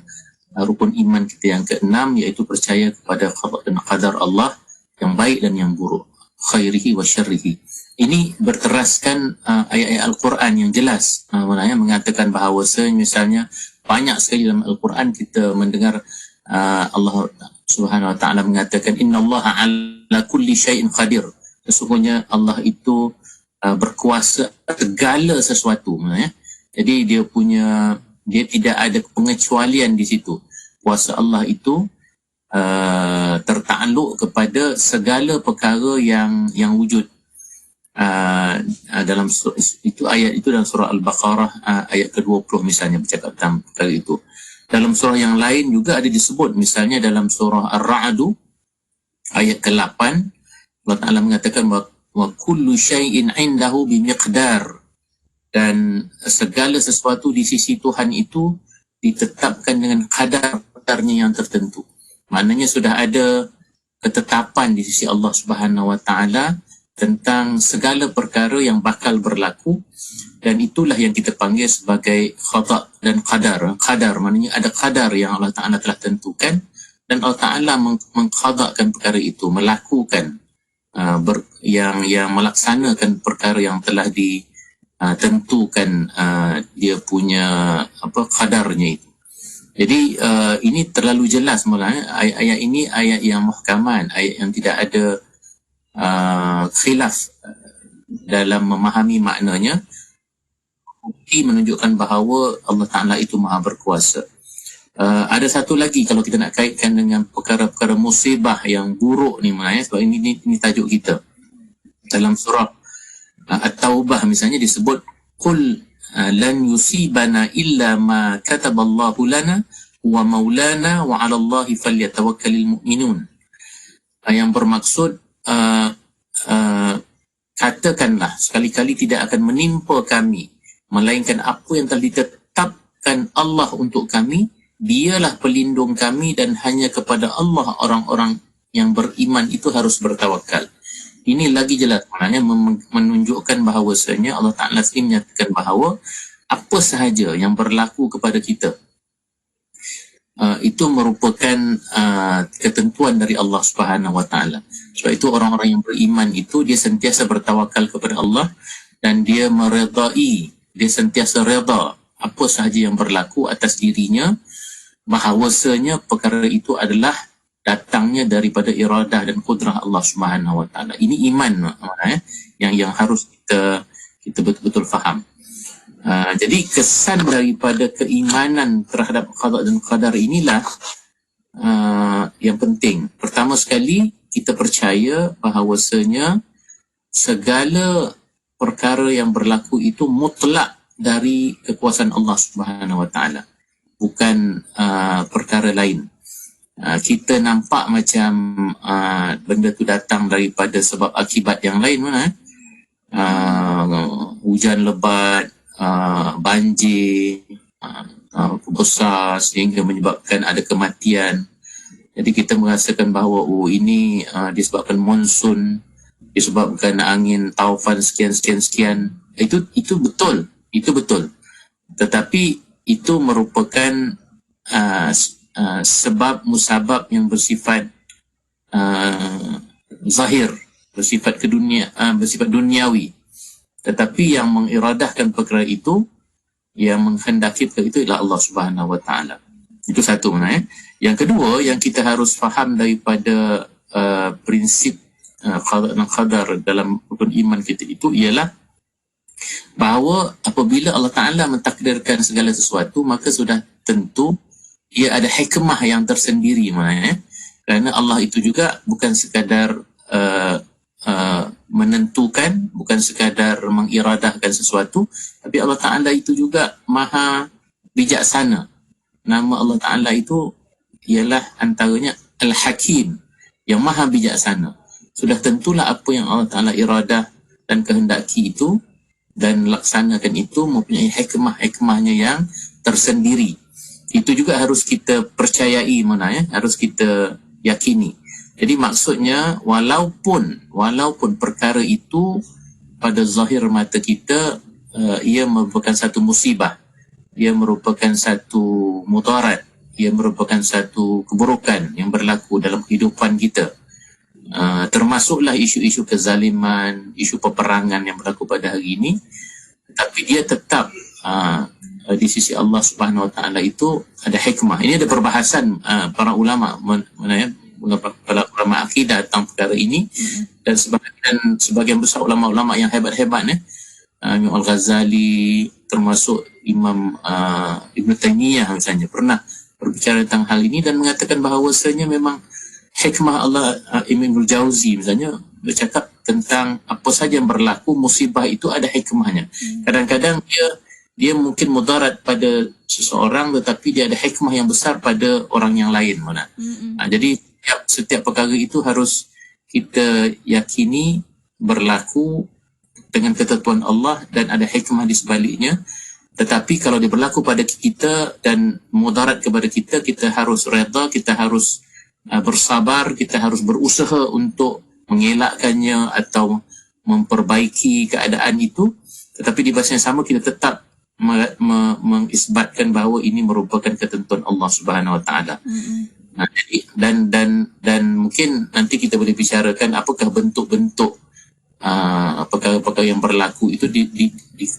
rukun iman kita yang keenam, iaitu percaya kepada qada dan qadar Allah yang baik dan yang buruk, khairihi wa syarrihi. Ini berteraskan ayat-ayat Al-Quran yang jelas, maknanya mengatakan bahawasanya misalnya banyak sekali dalam Al-Quran kita mendengar Allah Subhanahu wa Ta'ala mengatakan innallaha ala kulli syai'in qadir. Sesungguhnya Allah itu berkuasa segala sesuatu, maknanya. Jadi dia tidak ada pengecualian di situ. Kuasa Allah itu tertakluk kepada segala perkara yang wujud. Dalam itu ayat itu dalam surah Al-Baqarah ayat ke-20 misalnya bercakap tentang perkara itu. Dalam surah yang lain juga ada disebut, misalnya dalam surah Ar-Ra'd ayat ke-8 Allah Ta'ala mengatakan wa kullu syai'in 'indahu bimiqdar. Dan segala sesuatu di sisi Tuhan itu ditetapkan dengan kadarnya yang tertentu. Maknanya sudah ada ketetapan di sisi Allah Subhanahu wa Ta'ala tentang segala perkara yang bakal berlaku, dan itulah yang kita panggil sebagai qada dan qadar. Qadar maknanya ada qadar yang Allah Ta'ala telah tentukan, dan Allah Ta'ala mengqadakan perkara itu, melakukan yang melaksanakan perkara yang telah tentukan dia punya qadarnya itu. Jadi ini terlalu jelas mulanya ayat ini, ayat yang muhkaman, ayat yang tidak ada khilaf dalam memahami maknanya, bukti menunjukkan bahawa Allah Ta'ala itu maha berkuasa. Ada satu lagi kalau kita nak kaitkan dengan perkara-perkara musibah yang buruk ni maknanya, sebab ini tajuk kita dalam surah At-Taubah misalnya disebut qul lan yusibana illa ma kataballahu lana wa maulana wa 'ala Allahi falyatawakkalul mu'minun. Yang bermaksud katakanlah sekali-kali tidak akan menimpa kami melainkan apa yang telah ditetapkan Allah untuk kami, dialah pelindung kami, dan hanya kepada Allah orang-orang yang beriman itu harus bertawakal. Ini lagi jelas, maknanya menunjukkan bahawasanya Allah Ta'ala menyatakan bahawa apa sahaja yang berlaku kepada kita itu merupakan ketentuan dari Allah Subhanahu wa Ta'ala. Sebab itu orang-orang yang beriman itu dia sentiasa bertawakal kepada Allah, dan dia meredai, dia sentiasa reda apa sahaja yang berlaku atas dirinya, bahawasanya perkara itu adalah datangnya daripada iradah dan kudrah Allah Subhanahu wa Ta'ala. Ini iman yang harus kita betul-betul faham. Jadi kesan daripada keimanan terhadap qada dan qadar inilah yang penting. Pertama sekali kita percaya bahawasanya segala perkara yang berlaku itu mutlak dari kekuasaan Allah Subhanahu wa Ta'ala, bukan perkara lain. Kita nampak macam benda tu datang daripada sebab akibat yang lain, mana hujan lebat, banjir besar sehingga menyebabkan ada kematian. Jadi kita merasakan bahawa ini disebabkan monsun, disebabkan angin taufan sekian. Itu betul. Tetapi itu merupakan sebab musabab yang bersifat zahir, bersifat duniawi. Tetapi yang mengiradahkan perkara itu, yang menghendaki perkara itu ialah Allah Subhanahu Wa Taala. Itu satu maknanya. Yang kedua, yang kita harus faham daripada prinsip qadar dalam rukun iman kita itu ialah bahawa apabila Allah Ta'ala mentakdirkan segala sesuatu, maka sudah tentu ia ada hikmah yang tersendiri maknanya. Kerana Allah itu juga bukan sekadar menentukan, bukan sekadar mengiradahkan sesuatu, tapi Allah Ta'ala itu juga maha bijaksana. Nama Allah Ta'ala itu ialah antaranya Al-Hakim, yang maha bijaksana. Sudah tentulah apa yang Allah Ta'ala iradah dan kehendaki itu dan laksanakan itu mempunyai hikmahnya yang tersendiri. Itu juga harus kita percayai harus kita yakini. Jadi maksudnya walaupun perkara itu pada zahir mata kita ia merupakan satu musibah, ia merupakan satu mudarat, ia merupakan satu keburukan yang berlaku dalam kehidupan kita. Termasuklah isu-isu kezaliman, isu peperangan yang berlaku pada hari ini, tapi dia tetap di sisi Allah Subhanahu Wa Taala itu ada hikmah. Ini ada perbahasan para ulama, para ulama akidah tentang perkara ini, dan sebagian besar ulama-ulama yang hebat-hebat Imam Al-Ghazali, termasuk Imam Ibn Taymiyah misalnya, pernah berbicara tentang hal ini dan mengatakan bahawasanya memang hikmah Allah. Ibn Al-Jauzi misalnya bercakap tentang apa saja yang berlaku, musibah itu ada hikmahnya. Kadang-kadang dia mungkin mudarat pada seseorang, tetapi dia ada hikmah yang besar pada orang yang lain. Jadi setiap perkara itu harus kita yakini berlaku dengan ketentuan Allah dan ada hikmah di sebaliknya. Tetapi kalau dia berlaku pada kita dan mudarat kepada kita, kita harus redha, kita harus bersabar, kita harus berusaha untuk mengelakkannya atau memperbaiki keadaan itu. Tetapi di masa yang sama kita tetap mengisbatkan bahawa ini merupakan ketentuan Allah Subhanahu Wa Taala. Jadi dan mungkin nanti kita boleh bicarakan apakah bentuk-bentuk perkara-perkara yang berlaku itu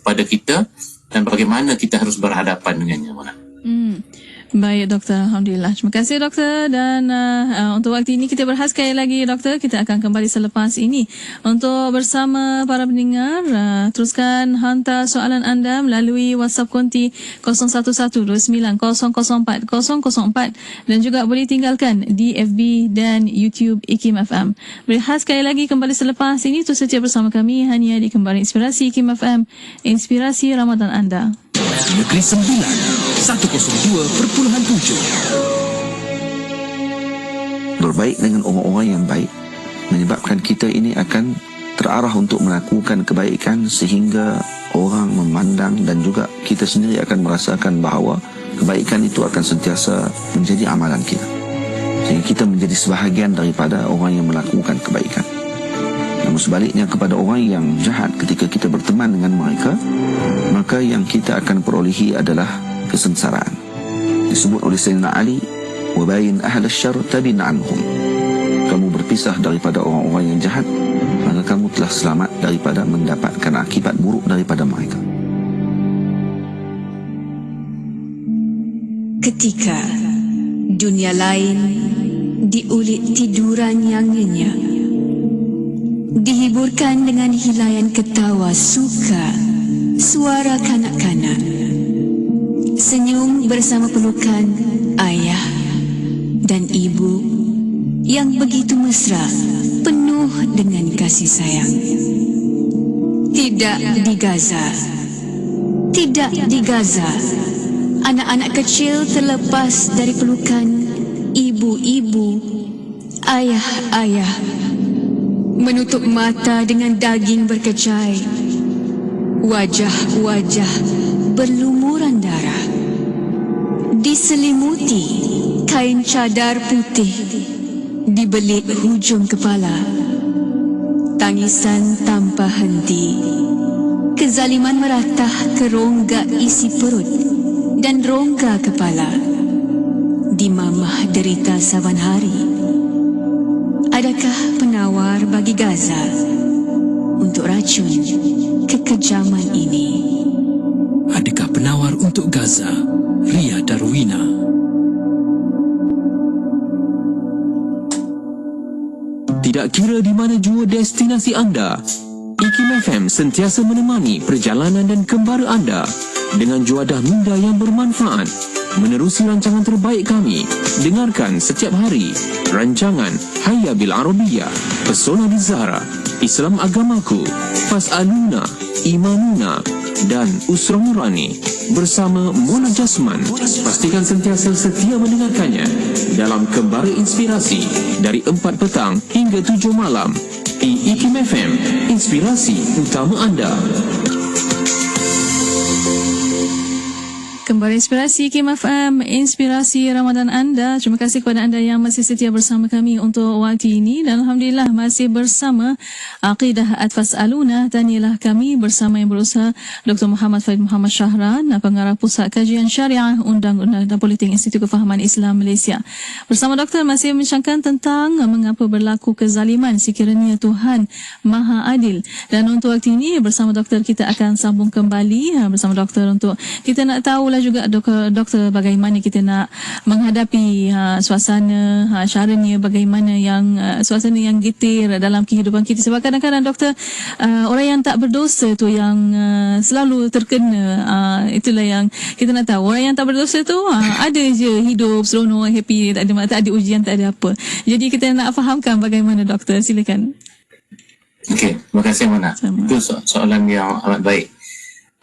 pada kita dan bagaimana kita harus berhadapan dengannya. Baik Doktor, Alhamdulillah. Terima kasih Doktor, dan untuk waktu ini kita berehat sekali lagi Doktor. Kita akan kembali selepas ini. Untuk bersama para pendengar, teruskan hantar soalan anda melalui WhatsApp konti 01129004 dan juga boleh tinggalkan di FB dan YouTube IKIM FM. Berehat sekali lagi kembali selepas ini. Terus setia bersama kami hanya di Kembali Inspirasi IKIM FM, inspirasi Ramadan anda. Negeri Sembilan 102.7. Berbaik dengan orang-orang yang baik menyebabkan kita ini akan terarah untuk melakukan kebaikan sehingga orang memandang dan juga kita sendiri akan merasakan bahawa kebaikan itu akan sentiasa menjadi amalan kita, sehingga kita menjadi sebahagian daripada orang yang melakukan kebaikan. Namun sebaliknya kepada orang yang jahat, ketika kita berteman dengan mereka, maka yang kita akan perolehi adalah kesengsaraan. Disebut oleh Sayyidina Ali, wabayin ahla syarr tabin anhum. Kamu berpisah daripada orang-orang yang jahat, maka kamu telah selamat daripada mendapatkan akibat buruk daripada mereka. Ketika dunia lain diulik tiduran yang nyenyak, dihiburkan dengan hilaian ketawa suka, suara kanak-kanak, senyum bersama pelukan ayah dan ibu yang begitu mesra, penuh dengan kasih sayang. Tidak di Gaza, tidak di Gaza, anak-anak kecil terlepas dari pelukan ibu-ibu, ayah-ayah, menutup mata dengan daging berkecai, wajah-wajah berlumuran darah, diselimuti kain cadar putih dibelit hujung kepala. Tangisan tanpa henti. Kezaliman meratah ke rongga isi perut dan rongga kepala. Di mamah derita saban hari. Adakah penawar bagi Gaza untuk racun kekejaman ini? Adakah penawar untuk Gaza? Ria Darwina. Tidak kira di mana jua destinasi anda, IKIM FM sentiasa menemani perjalanan dan kembara anda dengan juadah minda yang bermanfaat. Menerusi rancangan terbaik kami, dengarkan setiap hari rancangan Hayya Bil Arabiyah, Pesona di Zahra, Islam Agamaku, Fas'aluna, Imanuna dan Usra Nurani bersama Mona Jasman. Pastikan sentiasa setia mendengarkannya dalam Kembara Inspirasi dari 4 petang hingga 7 malam di IKIM FM, inspirasi utama anda. Kembali Inspirasi IKIM FM, inspirasi Ramadan anda. Terima kasih kepada anda yang masih setia bersama kami untuk waktu ini. Dan Alhamdulillah masih bersama Aqidah At-Fas'aluna. Tanilah kami bersama yang berusaha Dr. Muhammad Faid Muhammad Shahran, Pengarah Pusat Kajian Syariah Undang-Undang dan Politik Institut Kefahaman Islam Malaysia. Bersama doktor masih membincangkan tentang mengapa berlaku kezaliman sekiranya Tuhan Maha Adil. Dan untuk waktu ini bersama doktor kita akan sambung kembali bersama doktor untuk kita nak tahu juga doktor bagaimana kita nak menghadapi suasana syaranya, bagaimana yang suasana yang getir dalam kehidupan kita, sebab kadang-kadang doktor orang yang tak berdosa tu yang selalu terkena. Itulah yang kita nak tahu. Orang yang tak berdosa tu ada je hidup seronok, happy, tak ada ujian, tak ada apa. Jadi kita nak fahamkan bagaimana doktor. Silakan. Okey, terima kasih Mona. Itu soalan yang amat baik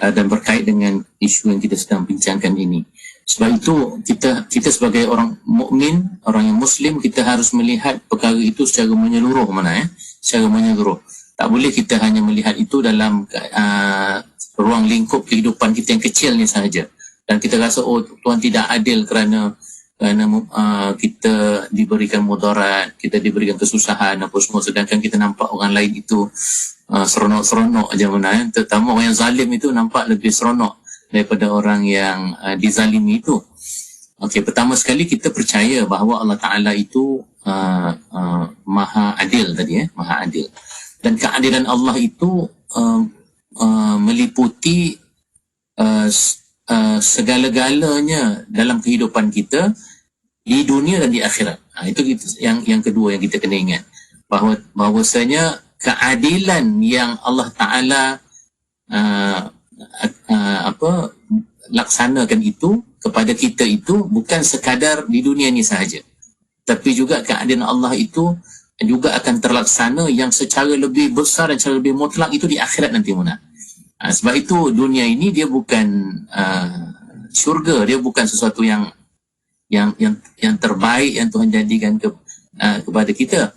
dan berkait dengan isu yang kita sedang bincangkan ini. Sebab itu kita sebagai orang mukmin, orang yang Muslim, kita harus melihat perkara itu secara menyeluruh, secara menyeluruh. Tak boleh kita hanya melihat itu dalam ruang lingkup kehidupan kita yang kecil ni sahaja. Dan kita rasa Tuhan tidak adil kerana kita diberikan mudarat, kita diberikan kesusahan apa semua, sedangkan kita nampak orang lain itu seronok-seronok aja terutama orang yang zalim itu nampak lebih seronok daripada orang yang dizalimi itu. Okey, pertama sekali kita percaya bahawa Allah Ta'ala itu Maha Adil tadi, Maha Adil. Dan keadilan Allah itu meliputi segala-galanya dalam kehidupan kita di dunia dan di akhirat. Itu yang kedua yang kita kena ingat, bahawasanya keadilan yang Allah Ta'ala laksanakan itu kepada kita itu bukan sekadar di dunia ni sahaja, tapi juga keadilan Allah itu juga akan terlaksana yang secara lebih besar dan secara lebih mutlak itu di akhirat nanti Muna. Sebab itu dunia ini dia bukan syurga, dia bukan sesuatu yang terbaik yang Tuhan jadikan kepada kita.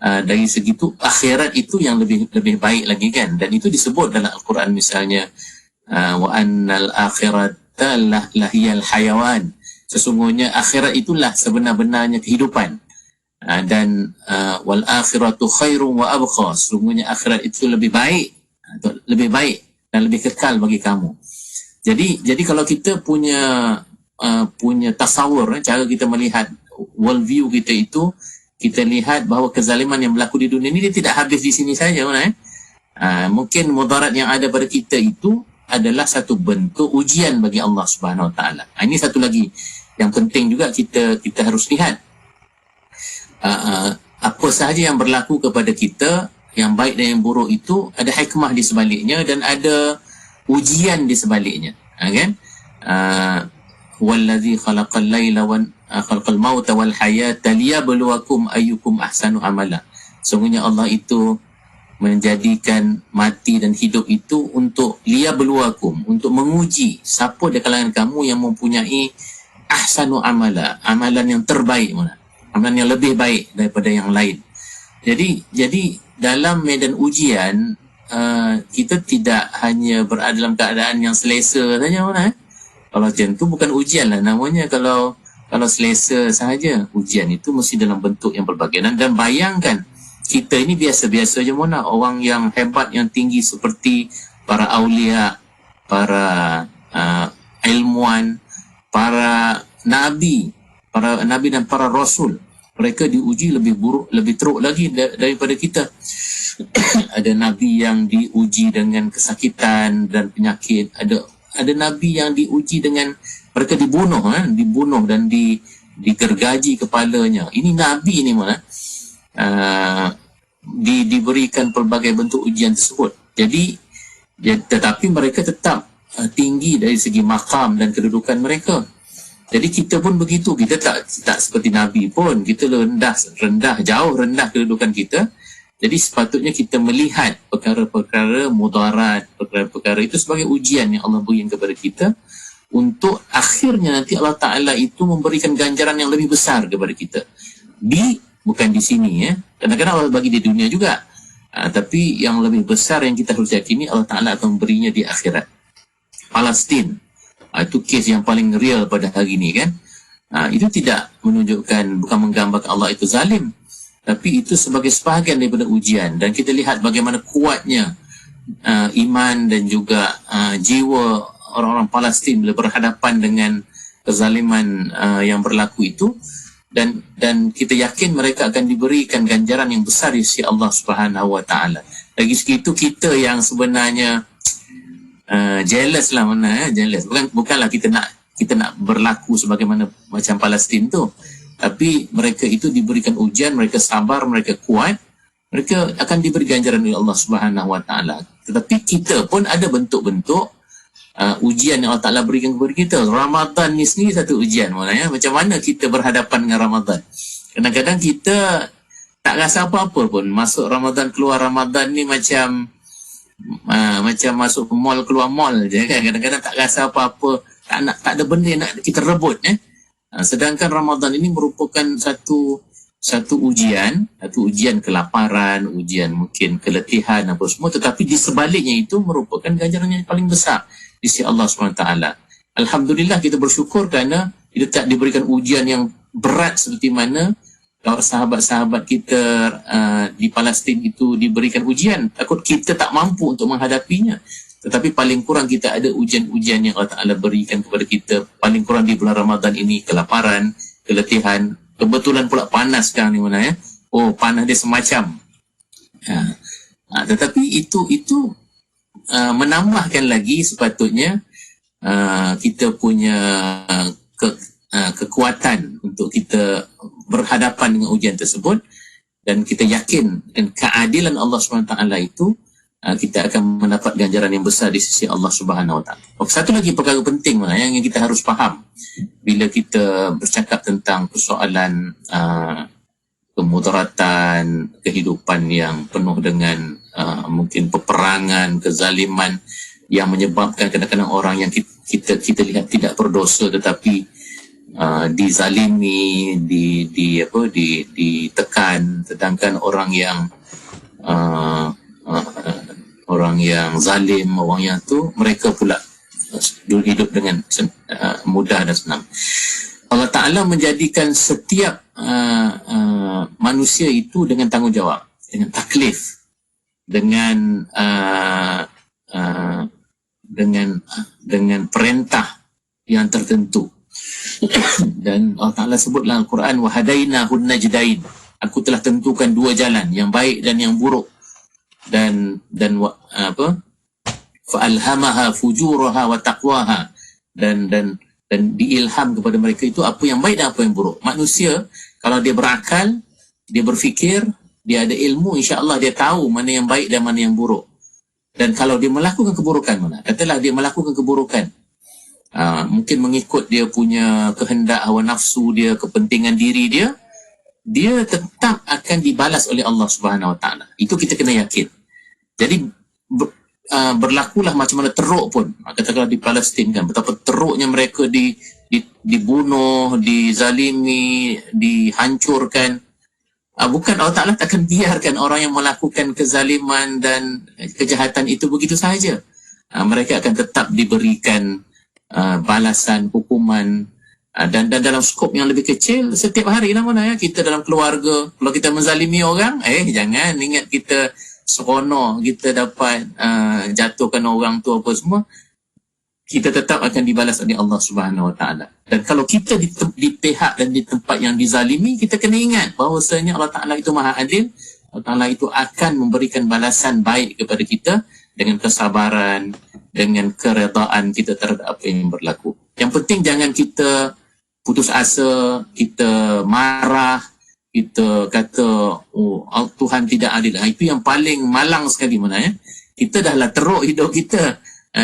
Dari segitu akhirat itu yang lebih baik lagi kan, dan itu disebut dalam Al-Quran misalnya wa annal akhirata lahiyal hayawan, sesungguhnya akhirat itulah sebenar-benarnya kehidupan, dan wal akhiratu khairun wa abqa, sesungguhnya akhirat itu lebih baik dan lebih kekal bagi kamu. Jadi kalau kita punya tasawur, cara kita melihat world view kita itu, kita lihat bahawa kezaliman yang berlaku di dunia ini dia tidak habis di sini saja. Mungkin mudarat yang ada pada kita itu adalah satu bentuk ujian bagi Allah Subhanahu Wa Taala. Ini satu lagi yang penting juga kita harus lihat. Apa sahaja yang berlaku kepada kita, yang baik dan yang buruk itu ada hikmah di sebaliknya dan ada ujian di sebaliknya. Kan? Wallazi khalaqal laila khalaqal mauta wal hayata liyabluwakum ayyukum ahsanu amala. Sungguhnya Allah itu menjadikan mati dan hidup itu untuk liyabluwakum, untuk menguji siapa di kalangan kamu yang mempunyai ahsanu amala, amalan yang terbaik, amalan yang lebih baik daripada yang lain. Jadi dalam medan ujian kita tidak hanya berada dalam keadaan yang selesa saja. Kalau macam tu bukan ujian lah namanya. Kalau kalau selesa sahaja. Ujian itu mesti dalam bentuk yang berbagai. Dan bayangkan, kita ini biasa-biasa je Mona. Orang yang hebat, yang tinggi seperti para awliya, para ilmuwan, para nabi dan para rasul. Mereka diuji lebih buruk, lebih teruk lagi daripada kita. Ada nabi yang diuji dengan kesakitan dan penyakit. Ada nabi yang diuji dengan mereka dibunuh dan digergaji kepalanya. Ini nabi ni mana? Diberikan pelbagai bentuk ujian tersebut. Jadi tetapi mereka tetap tinggi dari segi makam dan kedudukan mereka. Jadi kita pun begitu. Kita tak seperti nabi pun. Kita jauh rendah kedudukan kita. Jadi sepatutnya kita melihat perkara-perkara mudarat, perkara-perkara itu sebagai ujian yang Allah berikan kepada kita, untuk akhirnya nanti Allah Ta'ala itu memberikan ganjaran yang lebih besar kepada kita. Bukan di sini ya. Kadang-kadang Allah bagi di dunia juga. Tapi yang lebih besar yang kita harus yakini, Allah Ta'ala akan memberinya di akhirat. Palestin. Itu kes yang paling real pada hari ini kan. Itu tidak menunjukkan, bukan menggambarkan Allah itu zalim. Tapi itu sebagai sebahagian daripada ujian. Dan kita lihat bagaimana kuatnya iman dan juga jiwa orang-orang Palestin bila berhadapan dengan kezaliman yang berlaku itu, dan kita yakin mereka akan diberikan ganjaran yang besar di sisi Allah Subhanahu wa taala. Lagi segitu kita yang sebenarnya jealous lah jealous. Bukanlah kita nak berlaku sebagaimana macam Palestin tu. Tapi mereka itu diberikan ujian, mereka sabar, mereka kuat, mereka akan diberi ganjaran oleh Allah Subhanahu wa taala. Tetapi kita pun ada bentuk-bentuk ujian yang Allah Ta'ala berikan kepada kita. Ramadan ni sendiri satu ujian. Macam mana kita berhadapan dengan Ramadan. Kadang-kadang kita tak rasa apa-apa pun. Masuk Ramadan, keluar Ramadan ni macam masuk mall, keluar mall je kan. Kadang-kadang tak rasa apa-apa. Tak ada benda yang nak kita rebut. Sedangkan Ramadan ini merupakan satu ujian kelaparan, ujian mungkin keletihan apa semua, tetapi di sebaliknya itu merupakan ganjaran yang paling besar di sisi Allah SWT. Alhamdulillah kita bersyukur kerana kita tak diberikan ujian yang berat seperti mana sahabat-sahabat kita di Palestin itu diberikan ujian. Takut kita tak mampu untuk menghadapinya. Tetapi paling kurang kita ada ujian-ujian yang Allah Ta'ala berikan kepada kita. Paling kurang di bulan Ramadan ini, kelaparan, keletihan. Kebetulan pula panas sekarang ni mana ya. Panas dia semacam. Tetapi itu menambahkan lagi sepatutnya kita punya kekuatan untuk kita berhadapan dengan ujian tersebut, dan kita yakin dengan keadilan Allah SWT itu kita akan mendapat ganjaran yang besar di sisi Allah Subhanahu Wa Taala. Satu lagi perkara penting yang kita harus faham bila kita bercakap tentang persoalan kemudaratan, kehidupan yang penuh dengan mungkin peperangan, kezaliman yang menyebabkan kadang-kadang orang yang kita lihat tidak berdosa tetapi dizalimi, ditekan, sedangkan orang yang zalim, orang yang tu mereka pula hidup dengan mudah dan senang. Allah Ta'ala menjadikan setiap manusia itu dengan tanggungjawab, dengan taklif, dengan perintah yang tertentu. Dan Allah Ta'ala sebut dalam Al-Quran, wahadainahun najdain, aku telah tentukan dua jalan, yang baik dan yang buruk, dan fa'alhamaha fujuraha wa taqwaha, dan diilham kepada mereka itu apa yang baik dan apa yang buruk. Manusia kalau dia berakal, dia berfikir, dia ada ilmu, insya-Allah dia tahu mana yang baik dan mana yang buruk. Dan kalau dia melakukan keburukan, katalah dia melakukan keburukan, mungkin mengikut dia punya kehendak, hawa nafsu dia, kepentingan diri dia tetap akan dibalas oleh Allah Subhanahu Wa Taala. Itu kita kena yakin. Jadi berlakulah macam mana teruk pun, katakanlah di Palestin kan, betapa teruknya mereka dibunuh, dizalimi, dihancurkan. Bukan Allah Ta'ala takkan biarkan orang yang melakukan kezaliman dan kejahatan itu begitu sahaja. Mereka akan tetap diberikan balasan, hukuman Dan dalam skop yang lebih kecil, setiap hari lah mana ya, kita dalam keluarga, kalau kita menzalimi orang, jangan ingat kita seronok, kita dapat jatuhkan orang tu apa semua, kita tetap akan dibalas oleh Allah Subhanahu Wa Taala. Dan kalau kita di pihak dan di tempat yang dizalimi, kita kena ingat bahawasanya Allah Taala itu Maha Adil. Allah Taala itu akan memberikan balasan baik kepada kita dengan kesabaran, dengan keredaan kita terhadap apa yang berlaku. Yang penting jangan kita putus asa, kita marah, kita kata Tuhan tidak adil. Itu yang paling malang sekali mana ya. Kita dahlah teruk hidup kita,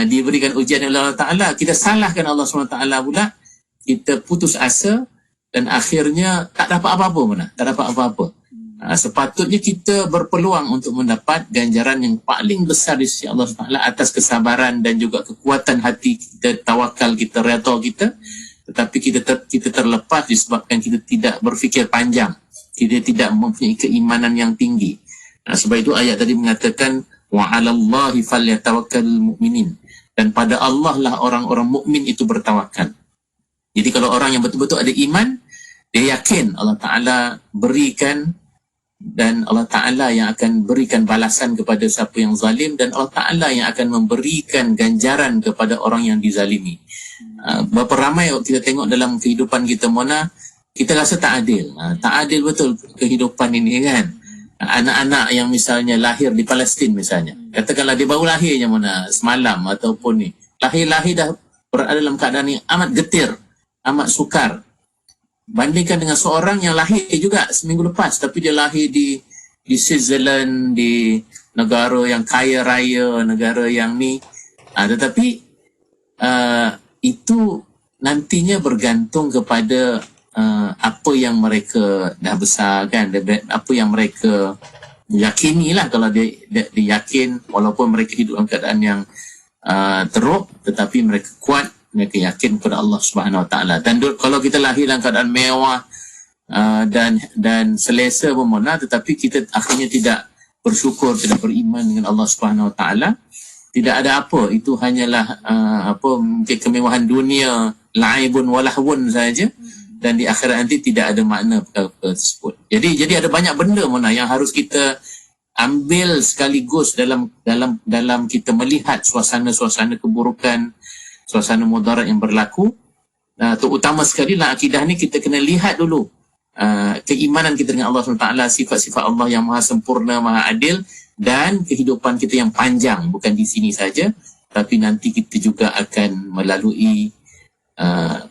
diberikan ujian oleh Allah Ta'ala, kita salahkan Allah SWT pula, kita putus asa dan akhirnya tak dapat apa-apa mana, tak dapat apa-apa. Sepatutnya kita berpeluang untuk mendapat ganjaran yang paling besar di sisi Allah SWT atas kesabaran dan juga kekuatan hati kita, tawakal kita, redha kita. Tetapi kita terlepas disebabkan kita tidak berfikir panjang, kita tidak mempunyai keimanan yang tinggi. Sebab itu ayat tadi mengatakan wa 'alallahi falyatawakkalul mu'minin, dan pada Allah lah orang-orang mukmin itu bertawakal. Jadi kalau orang yang betul-betul ada iman, dia yakin Allah Ta'ala berikan, dan Allah Ta'ala yang akan berikan balasan kepada siapa yang zalim, dan Allah Ta'ala yang akan memberikan ganjaran kepada orang yang dizalimi. Berapa ramai kita tengok dalam kehidupan kita Mona, kita rasa tak adil. Tak adil betul kehidupan ini kan. Anak-anak yang misalnya lahir di Palestin misalnya, katakanlah dia baru lahirnya Mona semalam ataupun ni, lahir dah berada dalam keadaan yang amat getir, amat sukar. Bandingkan dengan seorang yang lahir juga seminggu lepas, tapi dia lahir di Switzerland, di negara yang kaya raya, negara yang ni. Tetapi itu nantinya bergantung kepada apa yang mereka dah besar kan, apa yang mereka yakini lah. Kalau dia yakin, walaupun mereka hidup dalam keadaan yang teruk, tetapi mereka kuat, mereka yakin kepada Allah Subhanahu Wa Taala. Dan kalau kita lahir dalam keadaan mewah dan selesa bermona, tetapi kita akhirnya tidak bersyukur, tidak beriman dengan Allah Subhanahu Wa Taala, tidak ada apa, itu hanyalah mungkin kemewahan dunia, laibun walahwun saja, dan di akhirat nanti tidak ada makna perkara tersebut. Jadi ada banyak benda Mona yang harus kita ambil sekaligus dalam kita melihat suasana-suasana keburukan, suasana mudarat yang berlaku. Terutama sekali lah akidah ni kita kena lihat dulu keimanan kita dengan Allah SWT, sifat-sifat Allah yang maha sempurna, maha adil, dan kehidupan kita yang panjang, bukan di sini saja, tapi nanti kita juga akan melalui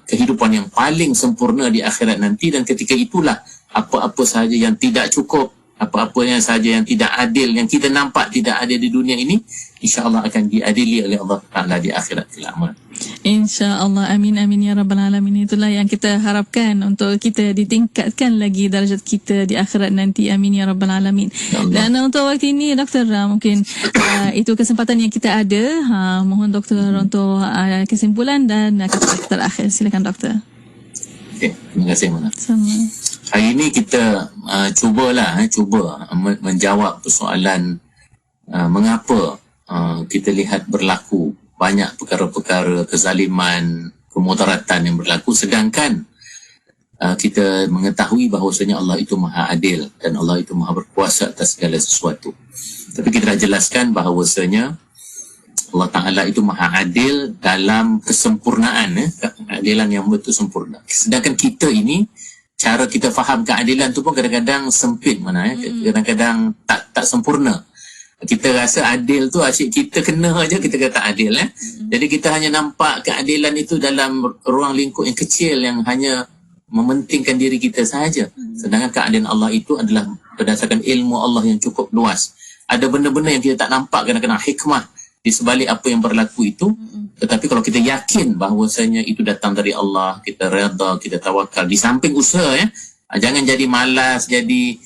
kehidupan yang paling sempurna di akhirat nanti. Dan ketika itulah apa-apa sahaja yang tidak cukup, apa-apa yang sahaja yang tidak adil, yang kita nampak tidak adil di dunia ini, insya-Allah akan diadili oleh Allah Taala di akhirat kelak. InsyaAllah, amin amin ya rabbal alamin. Itulah yang kita harapkan untuk kita ditingkatkan lagi darjat kita di akhirat nanti, amin ya rabbal alamin. Dan untuk waktu ini Doktor, mungkin itu kesempatan yang kita ada. Mohon Doktor untuk kesimpulan dan kata-kata terakhir. Silakan Doktor. Okey, terima kasih Mona. Sama. Hari ini kita cuba menjawab persoalan mengapa kita lihat berlaku banyak perkara-perkara kezaliman, kemudaratan yang berlaku, sedangkan kita mengetahui bahawasanya Allah itu maha adil dan Allah itu maha berkuasa atas segala sesuatu. Tapi kita dah jelaskan bahawasanya Allah Ta'ala itu maha adil dalam kesempurnaan, keadilan yang betul sempurna. Sedangkan kita ini, cara kita faham keadilan tu pun kadang-kadang sempit mana kadang-kadang tak sempurna. Kita rasa adil tu asyik kita kena aja kita kata adil Jadi kita hanya nampak keadilan itu dalam ruang lingkup yang kecil yang hanya mementingkan diri kita sahaja. Sedangkan keadilan Allah itu adalah berdasarkan ilmu Allah yang cukup luas. Ada benda-benda yang kita tak nampak, kadang-kadang hikmah di sebalik apa yang berlaku itu. Tetapi kalau kita yakin bahawasanya itu datang dari Allah, kita redha, kita tawakal, di samping usaha jangan jadi malas, jadi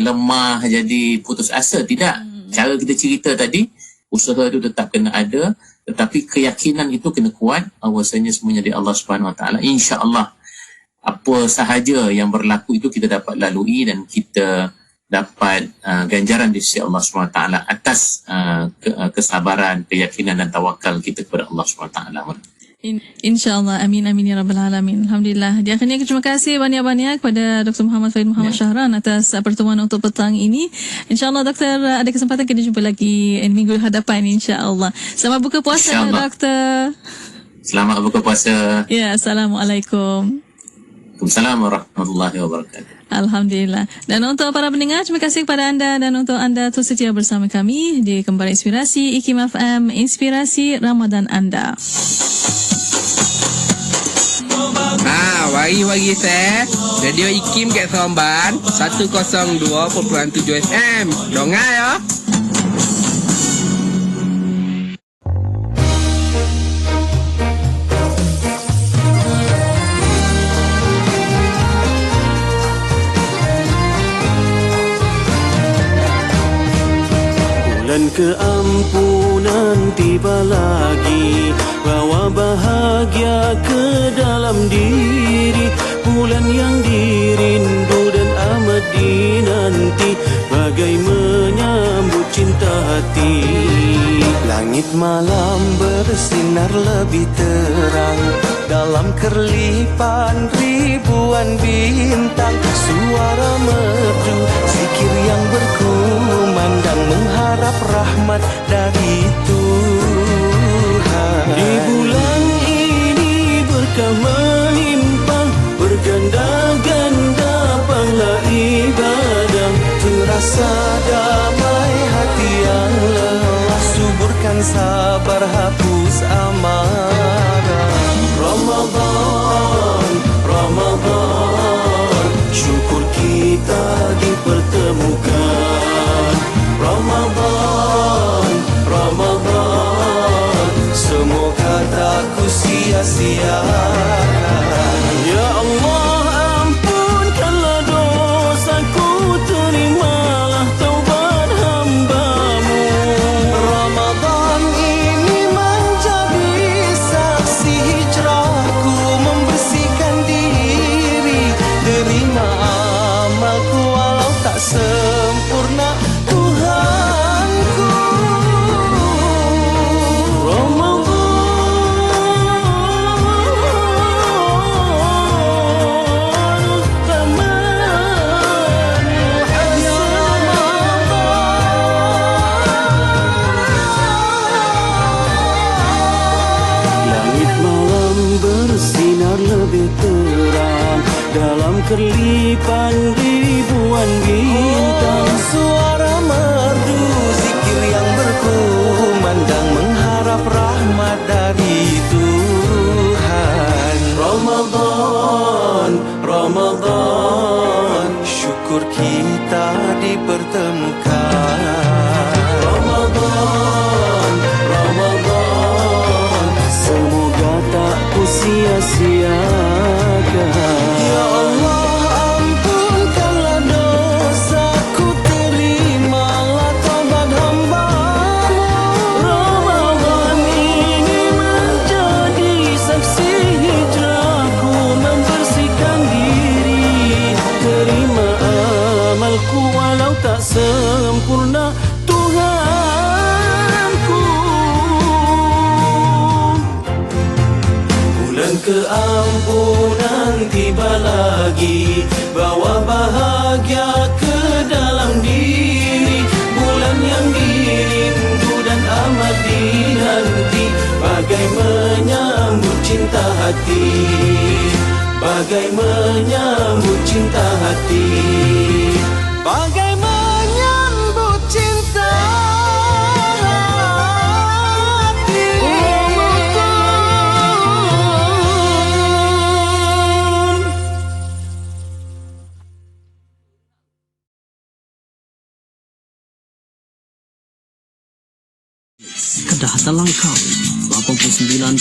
lemah, jadi putus asa. Tidak. Cara kita cerita tadi, usaha itu tetap kena ada, tetapi keyakinan itu kena kuat bahawasanya semuanya dari Allah Subhanahu Wa Taala. Insya-Allah apa sahaja yang berlaku itu kita dapat lalui dan kita dapat ganjaran di sisi Allah Subhanahu Wa Taala atas kesabaran, keyakinan dan tawakal kita kepada Allah Subhanahu Wa Taala. InsyaAllah. Amin, amin ya Rabbal Alamin. Alhamdulillah. Di akhirnya terima kasih banyak-banyak kepada Dr. Muhammad Fahid Muhammad Syahran atas pertemuan untuk petang ini. InsyaAllah Doktor ada kesempatan kita jumpa lagi minggu hadapan insyaAllah. Selamat buka puasa Doktor. Selamat buka puasa. Ya, Assalamualaikum. Waalaikumsalam warahmatullahi wabarakatuh. Alhamdulillah. Dan untuk para pendengar, terima kasih kepada anda dan untuk anda terus setia bersama kami di Kembali Inspirasi IKIM FM, Inspirasi Ramadan anda. Wari-wari saya Radio IKIM kat Seremban 102.7 FM. Dongai ya. Bulan keampunan tiba lagi, bawa bahagia ke dalam diri. Bulan yang dirindu dan amat dinanti, bagai menyambut cinta hati. Langit malam bersinar lebih terang, dalam kerlipan ribuan bintang. Suara merdu, zikir yang berkumandang, mengharap rahmat dari Tuhan. Di bulan ini berkah melimpah, berganda-ganda pahala ibadah. Terasa damai hati yang lelah, suburkan sabar, hapus amarah. Ramadan, Ramadan, syukur kita dipertemukan. Ramadan, Ramadan, semoga tak ku sia-siakan. Ya Allah, ampunkanlah dosaku, terimalah taubat hamba-Mu. Ramadan ini menjadi saksi hijrahku, membersihkan diri. Terima amalku walau tak sempurna, Tuhanku. Dalam kerlipan ribuan bintang, suara merdu, zikir yang berkumandang, mengharap rahmat dari Tuhan. Ramadan, Ramadan, syukur kita dipertemukan. Ramadan, Ramadan, semoga tak ku sia-siakan. Ya Allah, ampunkanlah dosaku, terimalah taubat hamba-Mu. Ramadan ini menjadi saksi hijrahku, membersihkan diri. Terima amalku walau tak sempurna, Tuhanku. Bulan keampunan tiba lagi, bawa bahagia ke dalam diri. Bulan yang dirindu dan amat dinanti, bagai menyambut cinta hati, bagai menyambut cinta hati, bagai menyambut cinta hati. Kedah Telangkau 89.0.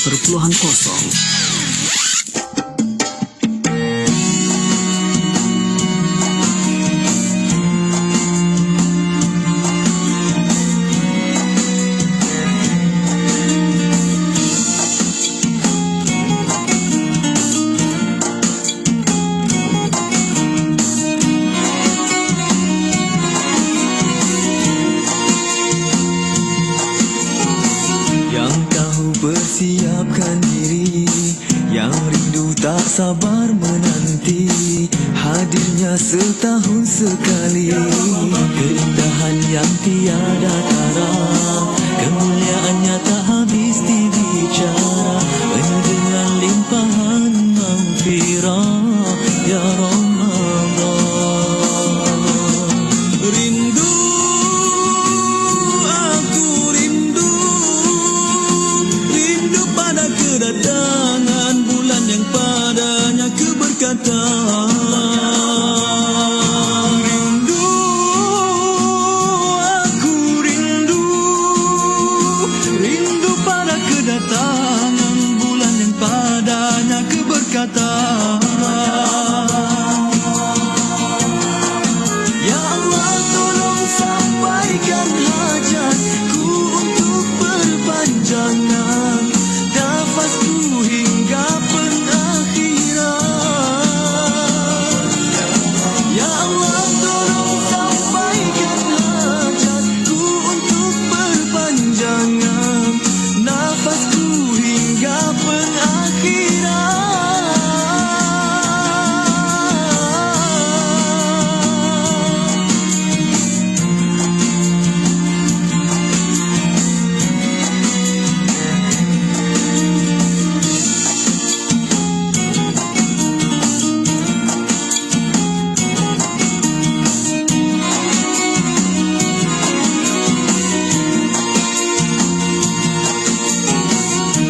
Yang tahu persiapkan diri yang rindu tak sabar menanti hadirnya setahun sekali. Keindahan yang tiada tara, kemuliaannya tak habis dibicara, penuh dengan limpahan maghfirah ya Ramadan. Rindu, aku rindu, rindu pada kedatangan bulan yang padanya keberkatan. Rindu, aku rindu, rindu pada kedatangan bulan yang padanya keberkatan. Ya Allah, tolong sampaikan hajatku untuk perpanjangan nafasku hingga pengakhiran. Ya Allah, tolong sampaikan hajatku untuk perpanjangan nafasku hingga pengakhiran.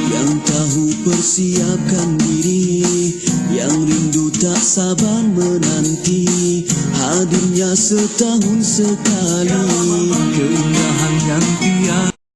Yang tahu persiapkan diri, yang rindu tak sabar menanti hadirnya setahun sekali. Keindahan yang